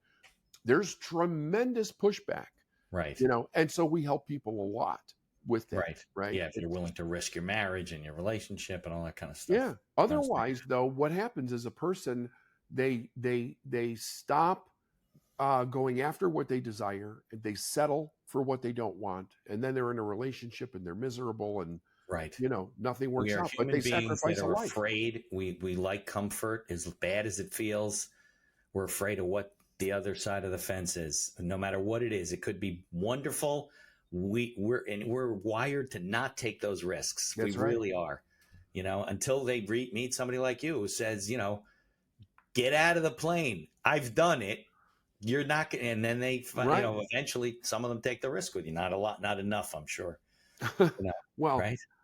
Speaker 1: there's tremendous pushback.
Speaker 3: Right.
Speaker 1: You know, and so we help people a lot with that. Right.
Speaker 3: Yeah. If you're willing to risk your marriage and your relationship and all that kind of stuff.
Speaker 1: Yeah. Otherwise, though, what happens is a person, they stop going after what they desire, and they settle for what they don't want. And then they're in a relationship and they're miserable, and you know, nothing works out, but they sacrifice a life.
Speaker 3: Afraid. We like comfort, as bad as it feels. We're afraid of what the other side of the fence is. No matter what it is, it could be wonderful. We're wired to not take those risks.
Speaker 1: That's
Speaker 3: we really are, you know, until they meet somebody like you who says, you know, get out of the plane. I've done it. You're not going, and then they, you know, eventually some of them take the risk with you. Not a lot, not enough, I'm sure.
Speaker 1: You know, well,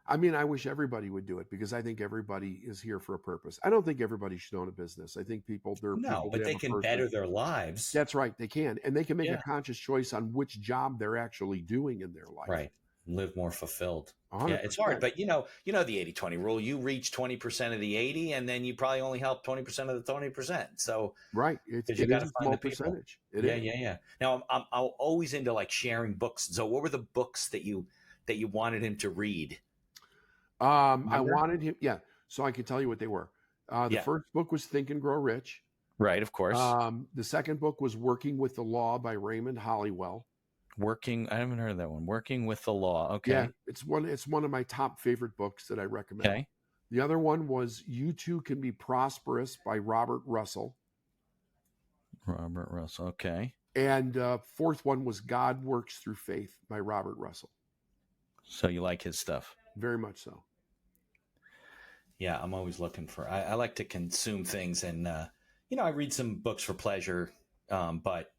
Speaker 1: I mean, I wish everybody would do it, because I think everybody is here for a purpose. I don't think everybody should own a business. I think people,
Speaker 3: but they can better their lives.
Speaker 1: That's right. They can. And they can make a conscious choice on which job they're actually doing in their life.
Speaker 3: Right. Live more fulfilled.
Speaker 1: 100%.
Speaker 3: Yeah, it's hard, but you know the 80-20 rule. You reach 20% of the 80, and then you probably only help 20% of the 20%. So
Speaker 1: it is a small percentage.
Speaker 3: Yeah. Now I'm always into like sharing books. So what were the books that you wanted him to read?
Speaker 1: I wanted him. Yeah. So I can tell you what they were. The first book was Think and Grow Rich.
Speaker 3: Right. Of course.
Speaker 1: The second book was Working with the Law by Raymond Hollywell.
Speaker 3: I haven't heard of that one. Working with the Law. Okay.
Speaker 1: Yeah. It's one of my top favorite books that I recommend.
Speaker 3: Okay.
Speaker 1: The other one was You Too Can Be Prosperous by Robert Russell.
Speaker 3: Okay.
Speaker 1: And fourth one was God Works Through Faith by Robert Russell.
Speaker 3: So you like his stuff?
Speaker 1: Very much so.
Speaker 3: Yeah, I'm always looking for. I like to consume things, and you know, I read some books for pleasure, but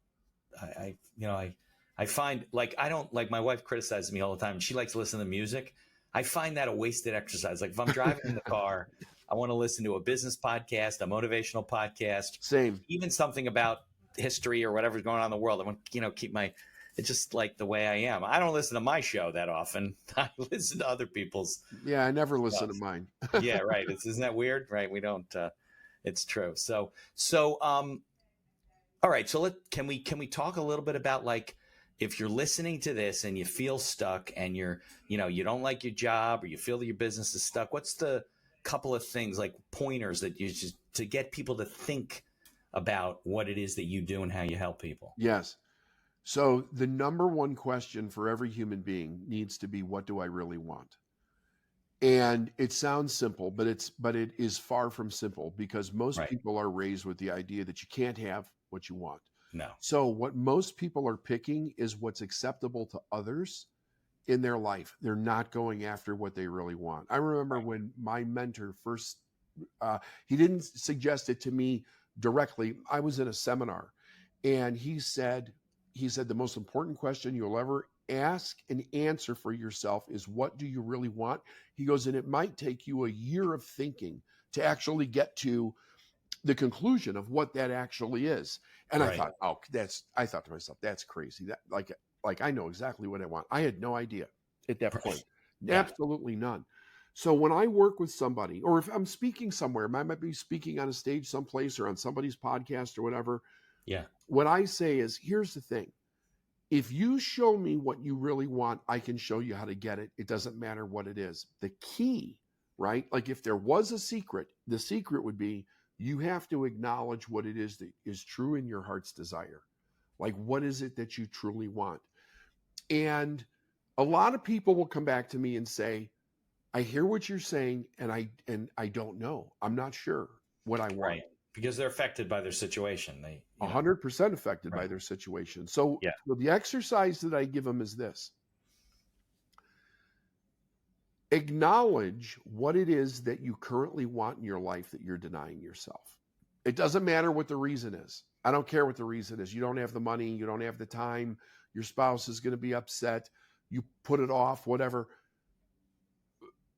Speaker 3: I find, like, I don't, like, my wife criticizes me all the time. She likes to listen to music. I find that a wasted exercise. Like, if I'm driving in the car, I want to listen to a business podcast, a motivational podcast.
Speaker 1: Same.
Speaker 3: Even something about history or whatever's going on in the world. I want, you know, keep my. It's just like the way I am. I don't listen to my show that often. I listen to other people's.
Speaker 1: Yeah, I never listen to mine.
Speaker 3: Yeah, right. Isn't that weird? Right. We don't. It's true. So, all right. So can we talk a little bit about, like, if you're listening to this and you feel stuck and you don't like your job, or you feel that your business is stuck, what's the couple of things, like pointers that you just to get people to think about what it is that you do and how you help people?
Speaker 1: Yes. So the number one question for every human being needs to be, what do I really want? And it sounds simple, but it is far from simple, because most people are raised with the idea that you can't have what you want.
Speaker 3: No.
Speaker 1: So what most people are picking is what's acceptable to others in their life. They're not going after what they really want. I remember when my mentor first, he didn't suggest it to me directly. I was in a seminar, and he said, the most important question you'll ever ask and answer for yourself is, what do you really want? He goes, and it might take you a year of thinking to actually get to the conclusion of what that actually is. And I thought, I thought to myself, that's crazy. That like I know exactly what I want. I had no idea at that point. Absolutely none. So when I work with somebody, or if I'm speaking somewhere, I might be speaking on a stage someplace or on somebody's podcast or whatever.
Speaker 3: Yeah.
Speaker 1: What I say is, here's the thing. if you show me what you really want, I can show you how to get it. It doesn't matter what it is. The key, right? Like if there was a secret, the secret would be you have to acknowledge what it is that is true in your heart's desire. Like, what is it that you truly want? And a lot of people will come back to me and say, I hear what you're saying, and I don't know. I'm not sure what I want.
Speaker 3: Right. Because they're affected by their situation. They
Speaker 1: 100% affected by
Speaker 3: Right.
Speaker 1: their situation. So,
Speaker 3: Yeah.
Speaker 1: so the exercise that I give them is this. Acknowledge what it is that you currently want in your life that you're denying yourself. It doesn't matter what the reason is. I don't care what the reason is. You don't have the money. You don't have the time. Your spouse is going to be upset. You put it off, whatever.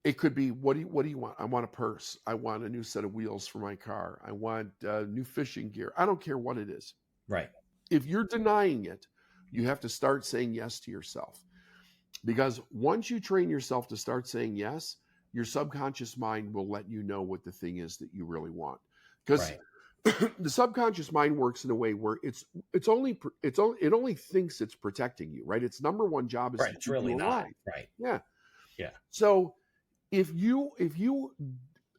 Speaker 1: It could be, what do you want? I want a purse. I want a new set of wheels for my car. I want new fishing gear. I don't care what it is.
Speaker 3: Right.
Speaker 1: If you're denying it, you have to start saying yes to yourself. Because once you train yourself to start saying yes, your subconscious mind will let you know what the thing is that you really want. Because the subconscious mind works in a way where it only thinks it's protecting you, right? Its number one job is
Speaker 3: Right.
Speaker 1: to
Speaker 3: It's
Speaker 1: keep
Speaker 3: really
Speaker 1: you
Speaker 3: not.
Speaker 1: alive.
Speaker 3: Right.
Speaker 1: Yeah.
Speaker 3: Yeah.
Speaker 1: So if you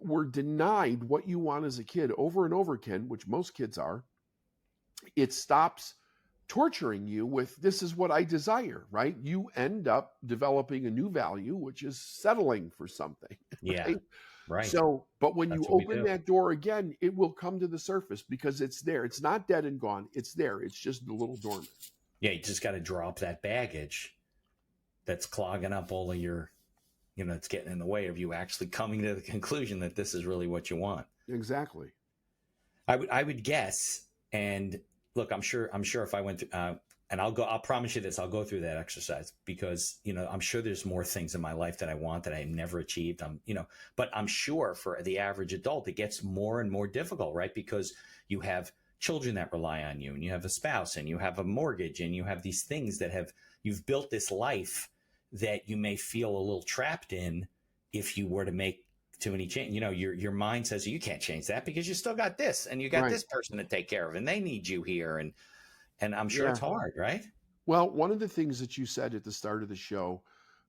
Speaker 1: were denied what you want as a kid over and over again, which most kids are, it stops torturing you with, this is what I desire, right? You end up developing a new value, which is settling for something.
Speaker 3: Yeah.
Speaker 1: Right?
Speaker 3: Right.
Speaker 1: So, but when
Speaker 3: That's
Speaker 1: you
Speaker 3: what we
Speaker 1: open
Speaker 3: do.
Speaker 1: that door again, it will come to the surface because it's there. It's not dead and gone. It's there. It's just a little dormant.
Speaker 3: Yeah. You just got to drop that baggage that's clogging up all of your, it's getting in the way of you actually coming to the conclusion that this is really what you want.
Speaker 1: Exactly.
Speaker 3: I would guess, and look, I'm sure if I went through, and I'll promise you this, I'll go through that exercise because, I'm sure there's more things in my life that I want that I never achieved. But I'm sure for the average adult, it gets more and more difficult, right? Because you have children that rely on you, and you have a spouse, and you have a mortgage, and you have these things that you've built this life that you may feel a little trapped in if you were to make too many change. Your mind says you can't change that because you still got this, and you got
Speaker 1: Right.
Speaker 3: this person to take care of, and they need you here, and I'm sure it's hard, right?
Speaker 1: Well, one of the things that you said at the start of the show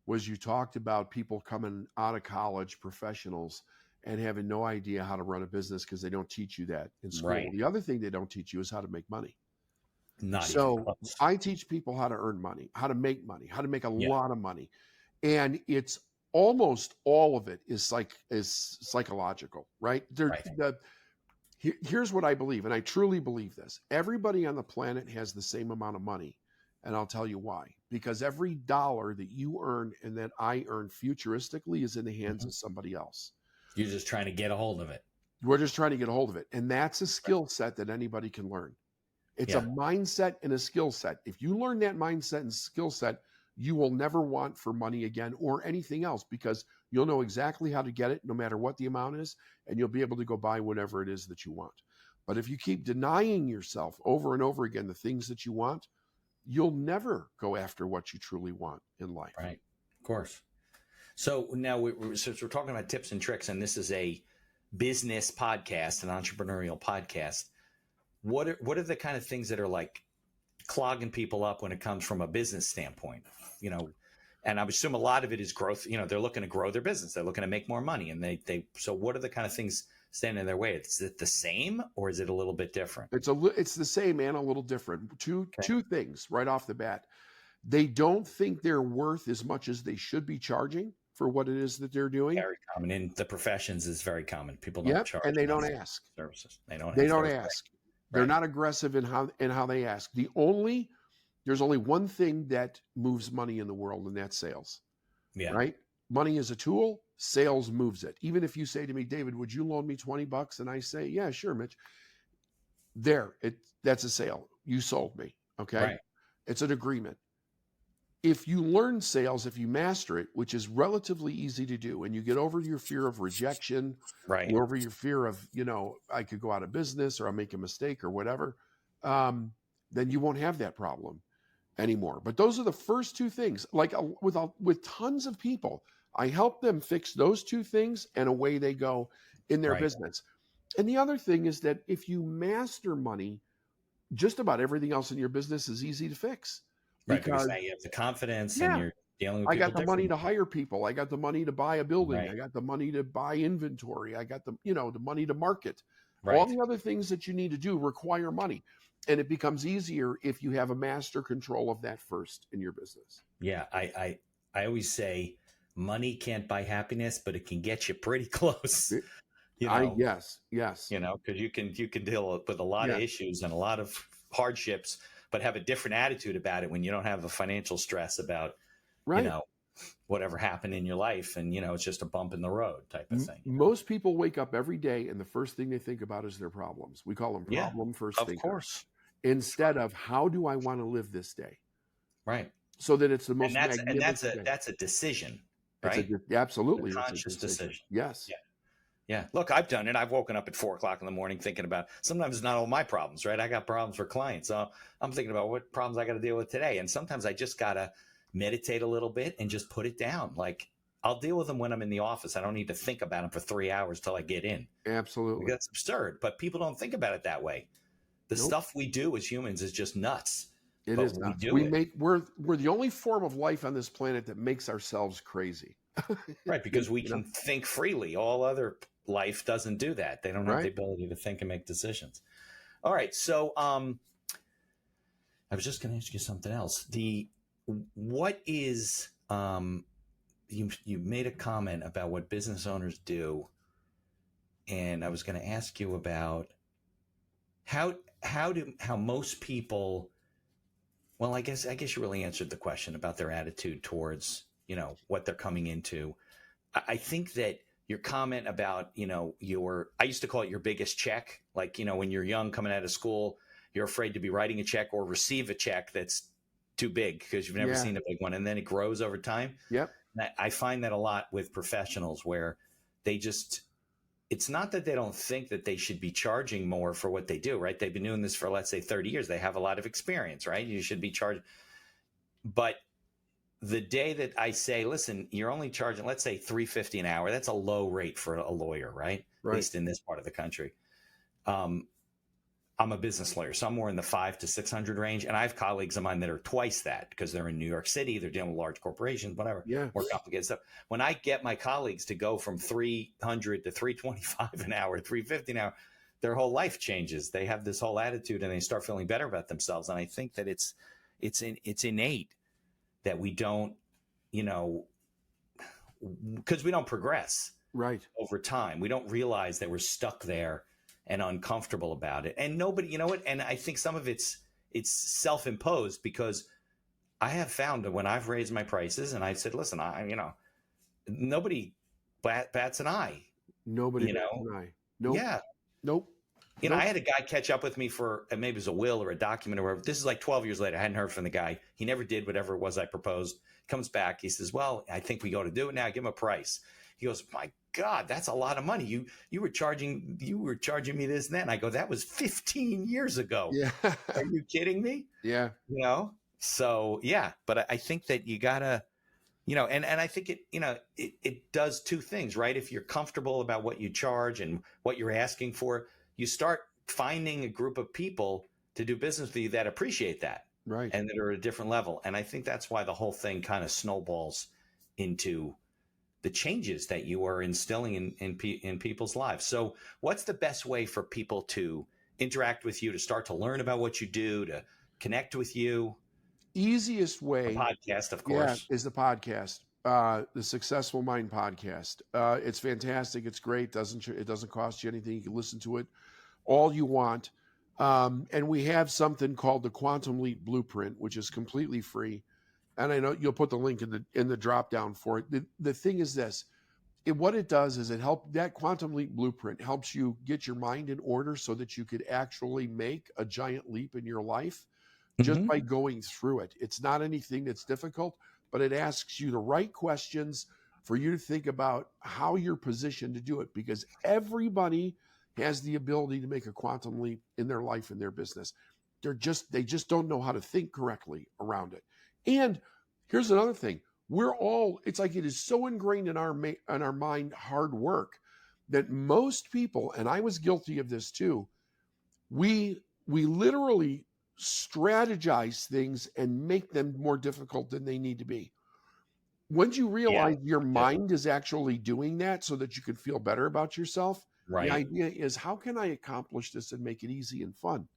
Speaker 1: was you talked about people coming out of college, professionals, and having no idea how to run a business because they don't teach you that in school.
Speaker 3: Right.
Speaker 1: The other thing they don't teach you is how to make money.
Speaker 3: Not even
Speaker 1: So
Speaker 3: close.
Speaker 1: I teach people how to earn money, how to make a
Speaker 3: Yeah.
Speaker 1: lot of money. And it's almost all of it is psychological, right?
Speaker 3: Right.
Speaker 1: Here's what I believe, and I truly believe this. Everybody on the planet has the same amount of money. And I'll tell you why. Because every dollar that you earn and that I earn futuristically is in the hands of somebody else.
Speaker 3: You're just trying to get a hold of it.
Speaker 1: We're just trying to get a hold of it. And that's a skill set that anybody can learn. It's a mindset and a skill set. If you learn that mindset and skill set, you will never want for money again or anything else because you'll know exactly how to get it no matter what the amount is, and you'll be able to go buy whatever it is that you want. But if you keep denying yourself over and over again the things that you want, you'll never go after what you truly want in life.
Speaker 3: Right. Of course. So now, since we're talking about tips and tricks, and this is a business podcast, an entrepreneurial podcast, what are the kind of things that are like clogging people up when it comes from a business standpoint? And I would assume a lot of it is growth. They're looking to grow their business. They're looking to make more money. And so what are the kind of things standing in their way? Is it the same or is it a little bit different?
Speaker 1: It's the same and a little different. Two things right off the bat. They don't think they're worth as much as they should be charging for what it is that they're doing.
Speaker 3: Very common in the professions is very common. People don't charge,
Speaker 1: and they don't ask
Speaker 3: services. They don't
Speaker 1: ask. They're not aggressive in how they ask. There's only one thing that moves money in the world, and that's sales.
Speaker 3: Yeah.
Speaker 1: Right? Money is a tool. Sales moves it. Even if you say to me, David, would you loan me $20? And I say, yeah, sure, Mitch. That's a sale. You sold me. Okay.
Speaker 3: Right.
Speaker 1: It's an agreement. If you learn sales, if you master it, which is relatively easy to do, and you get over your fear of rejection,
Speaker 3: right,
Speaker 1: over your fear of, I could go out of business or I'll make a mistake or whatever, then you won't have that problem anymore. But those are the first two things. Like with tons of people, I help them fix those two things and away they go in their business. And the other thing is that if you master money, just about everything else in your business is easy to fix.
Speaker 3: Right. Because
Speaker 1: because
Speaker 3: now you have the confidence and
Speaker 1: yeah,
Speaker 3: you're dealing with
Speaker 1: I
Speaker 3: people
Speaker 1: got the money
Speaker 3: differently.
Speaker 1: to hire people. I got the money to buy a building.
Speaker 3: Right.
Speaker 1: I got the money to buy inventory. I got the money to market. All
Speaker 3: Right.
Speaker 1: the other things that you need to do require money. And it becomes easier if you have a master control of that first in your business.
Speaker 3: Yeah. I always say money can't buy happiness, but it can get you pretty close,
Speaker 1: It-
Speaker 3: you
Speaker 1: I
Speaker 3: know,
Speaker 1: yes, yes,
Speaker 3: because you can deal with a lot of
Speaker 1: yes,
Speaker 3: issues and a lot of hardships, but have a different attitude about it when you don't have a financial stress about, you
Speaker 1: right.
Speaker 3: know, whatever happened in your life. And, it's just a bump in the road type of thing.
Speaker 1: Most people wake up every day and the first thing they think about is their problems. We call them
Speaker 3: Yeah,
Speaker 1: problem first
Speaker 3: of
Speaker 1: thinkers
Speaker 3: course.
Speaker 1: instead of how do I want to live this day
Speaker 3: Right.
Speaker 1: so that it's the
Speaker 3: And
Speaker 1: most magnificent day.
Speaker 3: that's a decision,
Speaker 1: It's
Speaker 3: right? A
Speaker 1: absolutely it's a
Speaker 3: conscious
Speaker 1: decision.
Speaker 3: decision.
Speaker 1: Yes.
Speaker 3: Yeah. Yeah. Look, I've done it. I've woken up at 4 o'clock in the morning thinking about, sometimes it's not all my problems, right? I got problems for clients. So I'm thinking about what problems I got to deal with today. And sometimes I just got to meditate a little bit and just put it down. Like, I'll deal with them when I'm in the office. I don't need to think about them for 3 hours till I get in.
Speaker 1: Absolutely.
Speaker 3: That's absurd, but people don't think about it that way. The
Speaker 1: Nope.
Speaker 3: stuff we do as humans is just nuts.
Speaker 1: It
Speaker 3: but
Speaker 1: is
Speaker 3: we
Speaker 1: nuts.
Speaker 3: do it.
Speaker 1: We're the only form of life on this planet that makes ourselves crazy.
Speaker 3: Right, because we
Speaker 1: You know?
Speaker 3: can think freely. All other life doesn't do that. They don't have the
Speaker 1: Right.
Speaker 3: ability to think and make decisions. All right, so I was just going to ask you something else. What is you made a comment about what business owners do, and I was going to ask you about how most people. Well, I guess you really answered the question about their attitude towards what they're coming into. I think that your comment about I used to call it your biggest check. Like when you're young coming out of school, you're afraid to be writing a check or receive a check that's too big because you've never
Speaker 1: Yeah.
Speaker 3: seen a big one, and then it grows over time.
Speaker 1: Yep.
Speaker 3: And I find that a lot with professionals where they just. It's not that they don't think that they should be charging more for what they do, right? They've been doing this for, let's say, 30 years. They have a lot of experience, right? You should be charged. But the day that I say, listen, you're only charging, let's say $3.50 an hour, that's a low rate for a lawyer, right? At least in this part of the country. I'm a business lawyer, so I'm more in the 500 to 600 range. And I have colleagues of mine that are twice that because they're in New York City, they're dealing with large corporations, whatever,
Speaker 1: Yeah.
Speaker 3: more complicated stuff. When I get my colleagues to go from 300 to 325 an hour, 350 an hour, their whole life changes. They have this whole attitude and they start feeling better about themselves. And I think that it's innate that we don't, because we don't progress
Speaker 1: Right.
Speaker 3: over time. We don't realize that we're stuck there and uncomfortable about it. And nobody, and I think some of it's self-imposed because I have found that when I've raised my prices and I said, listen, nobody bats an eye.
Speaker 1: Nobody bats an eye. Nope.
Speaker 3: Yeah.
Speaker 1: Nope.
Speaker 3: I had a guy catch up with me for maybe it was a will or a document or whatever. This is like 12 years later. I hadn't heard from the guy. He never did whatever it was I proposed. Comes back. He says, well, I think we go to do it now. Give him a price. He goes, my God, that's a lot of money. You were charging me this and that. And I go, that was 15 years ago.
Speaker 1: Yeah.
Speaker 3: Are you kidding me?
Speaker 1: Yeah.
Speaker 3: So yeah, but I think that you gotta, and I think it does two things, right? If you're comfortable about what you charge and what you're asking for, you start finding a group of people to do business with you that appreciate that.
Speaker 1: Right.
Speaker 3: And that are at a different level. And I think that's why the whole thing kind of snowballs into the changes that you are instilling in people's lives. So what's the best way for people to interact with you, to start to learn about what you do, to connect with you?
Speaker 1: Easiest way.
Speaker 3: The podcast, of course.
Speaker 1: Yeah, is the podcast. The Successful Mind podcast. It's fantastic. It's great. It doesn't cost you anything. You can listen to it all you want. And we have something called the Quantum Leap Blueprint, which is completely free. And I know you'll put the link in the drop down for it. The thing is this, what it does is that Quantum Leap Blueprint helps you get your mind in order so that you could actually make a giant leap in your life just by going through it. It's not anything that's difficult, but it asks you the right questions for you to think about how you're positioned to do it, because everybody has the ability to make a quantum leap in their life and their business. They just don't know how to think correctly around it. And here's another thing. It's like it is so ingrained in our mind, hard work, that most people, and I was guilty of this too, we literally strategize things and make them more difficult than they need to be. Once you
Speaker 3: Yeah.
Speaker 1: realize your mind is actually doing that so that you can feel better about yourself, the
Speaker 3: Right.
Speaker 1: idea is, how can I accomplish this and make it easy and fun?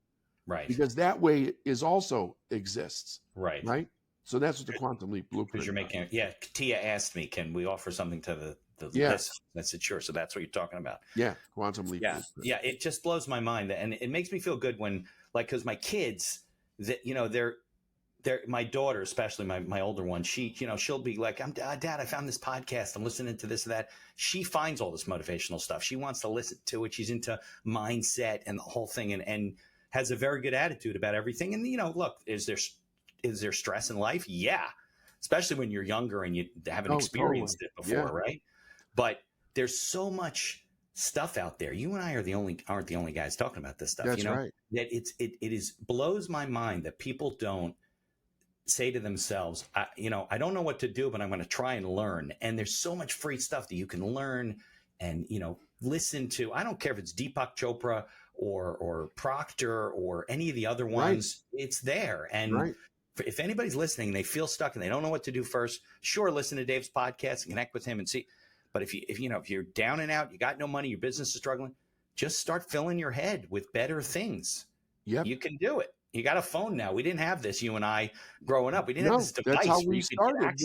Speaker 3: Right.
Speaker 1: Because that way is also exists.
Speaker 3: Right.
Speaker 1: Right. So that's what the Quantum Leap
Speaker 3: Because
Speaker 1: Blueprint
Speaker 3: you're making,
Speaker 1: does.
Speaker 3: Tia asked me, can we offer something to the
Speaker 1: Yeah.
Speaker 3: list? I said, sure. So that's what you're talking about.
Speaker 1: Yeah. Quantum Leap
Speaker 3: Yeah.
Speaker 1: Blueprint.
Speaker 3: Yeah. It just blows my mind. And it makes me feel good when, like, because my kids, that, you know, they're my daughter, especially my older one, she, you know, she'll be like, Dad, I found this podcast. I'm listening to this and that. She finds all this motivational stuff. She wants to listen to it. She's into mindset and the whole thing, and has a very good attitude about everything. And, you know, look, is there stress in life? Yeah. Especially when you're younger and you haven't experienced it before.
Speaker 1: Yeah.
Speaker 3: Right. But there's so much stuff out there. You and I aren't the only guys talking about this stuff.
Speaker 1: That's
Speaker 3: you know,
Speaker 1: right.
Speaker 3: that it blows my mind that people don't say to themselves, I don't know what to do, but I'm going to try and learn. And there's so much free stuff that you can learn and, you know, listen to. I don't care if it's Deepak Chopra or Proctor or any of the other ones. Right. It's there. And if anybody's listening and they feel stuck and they don't know what to do first, sure, listen to Dave's podcast and connect with him and see. But if you're down and out, you got no money, your business is struggling, just start filling your head with better things.
Speaker 1: Yep.
Speaker 3: You can do it. You got a phone now. We didn't have this, you and I, growing up. We didn't have this device.
Speaker 1: That's how we started.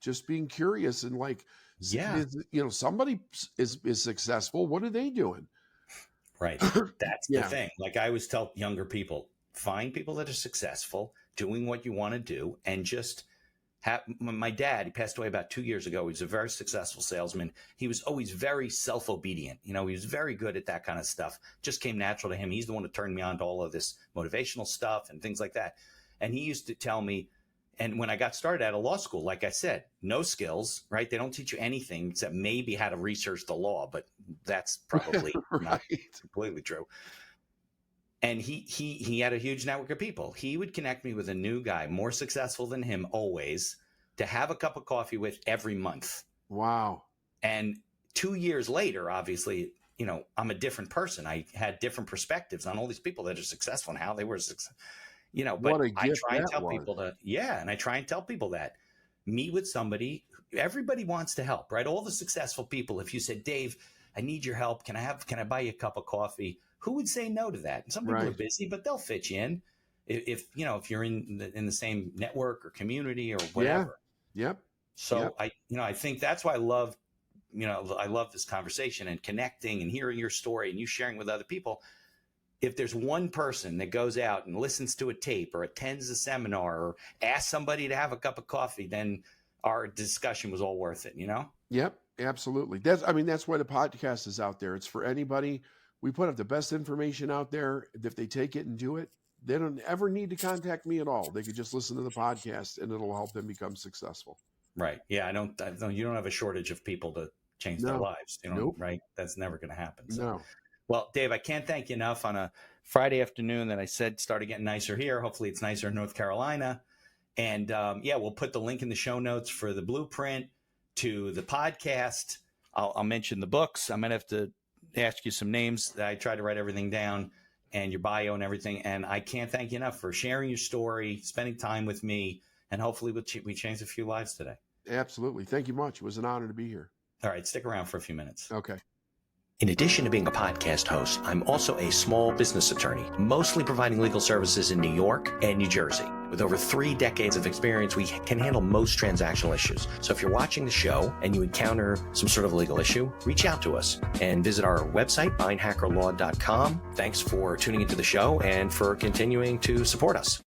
Speaker 3: Just
Speaker 1: being curious and like, you know, somebody is successful. What are they doing?
Speaker 3: Right. That's the thing. Like I always tell younger people, find people that are successful, doing what you want to do, and just my dad, he passed away about 2 years ago. He was a very successful salesman. He was always very self-obedient. You know, he was very good at that kind of stuff. Just came natural to him. He's the one that turned me on to all of this motivational stuff and things like that. And he used to tell me, and when I got started out of law school, like I said, no skills, right? They don't teach you anything except maybe how to research the law, but that's probably not completely true. And he had a huge network of people. He would connect me with a new guy, more successful than him always, to have a cup of coffee with every month.
Speaker 1: Wow.
Speaker 3: And 2 years later, obviously, you know, I'm a different person. I had different perspectives on all these people that are successful and how they were successful. You know, but I try and tell people and I try and tell people that meet with somebody. Everybody wants to help, right? All the successful people. If you said, Dave, I need your help. Can I buy you a cup of coffee? Who would say no to that? And some people are busy, but they'll fit you in if you're in the same network or community or whatever.
Speaker 1: Yeah. Yep.
Speaker 3: So I think that's why I love this conversation and connecting and hearing your story and you sharing with other people. If there's one person that goes out and listens to a tape or attends a seminar or asks somebody to have a cup of coffee, then our discussion was all worth it, you know?
Speaker 1: Yep, absolutely. That's why the podcast is out there. It's for anybody. We put up the best information out there. If they take it and do it, they don't ever need to contact me at all. They could just listen to the podcast and it'll help them become successful.
Speaker 3: Right. Yeah. You don't have a shortage of people to change their lives. You know,
Speaker 1: nope.
Speaker 3: Right. That's never going to happen. So.
Speaker 1: No.
Speaker 3: Well, Dave, I can't thank you enough on a Friday afternoon that I said started getting nicer here. Hopefully it's nicer in North Carolina. And we'll put the link in the show notes for the blueprint to the podcast. I'll mention the books. I might have to ask you some names. I try to write everything down and your bio and everything. And I can't thank you enough for sharing your story, spending time with me, and hopefully we changed a few lives today.
Speaker 1: Absolutely. Thank you much. It was an honor to be here.
Speaker 3: All right. Stick around for a few minutes.
Speaker 1: Okay.
Speaker 2: In addition to being a podcast host, I'm also a small business attorney, mostly providing legal services in New York and New Jersey. With over 3 decades of experience, we can handle most transactional issues. So if you're watching the show and you encounter some sort of legal issue, reach out to us and visit our website, beinhakerlaw.com. Thanks for tuning into the show and for continuing to support us.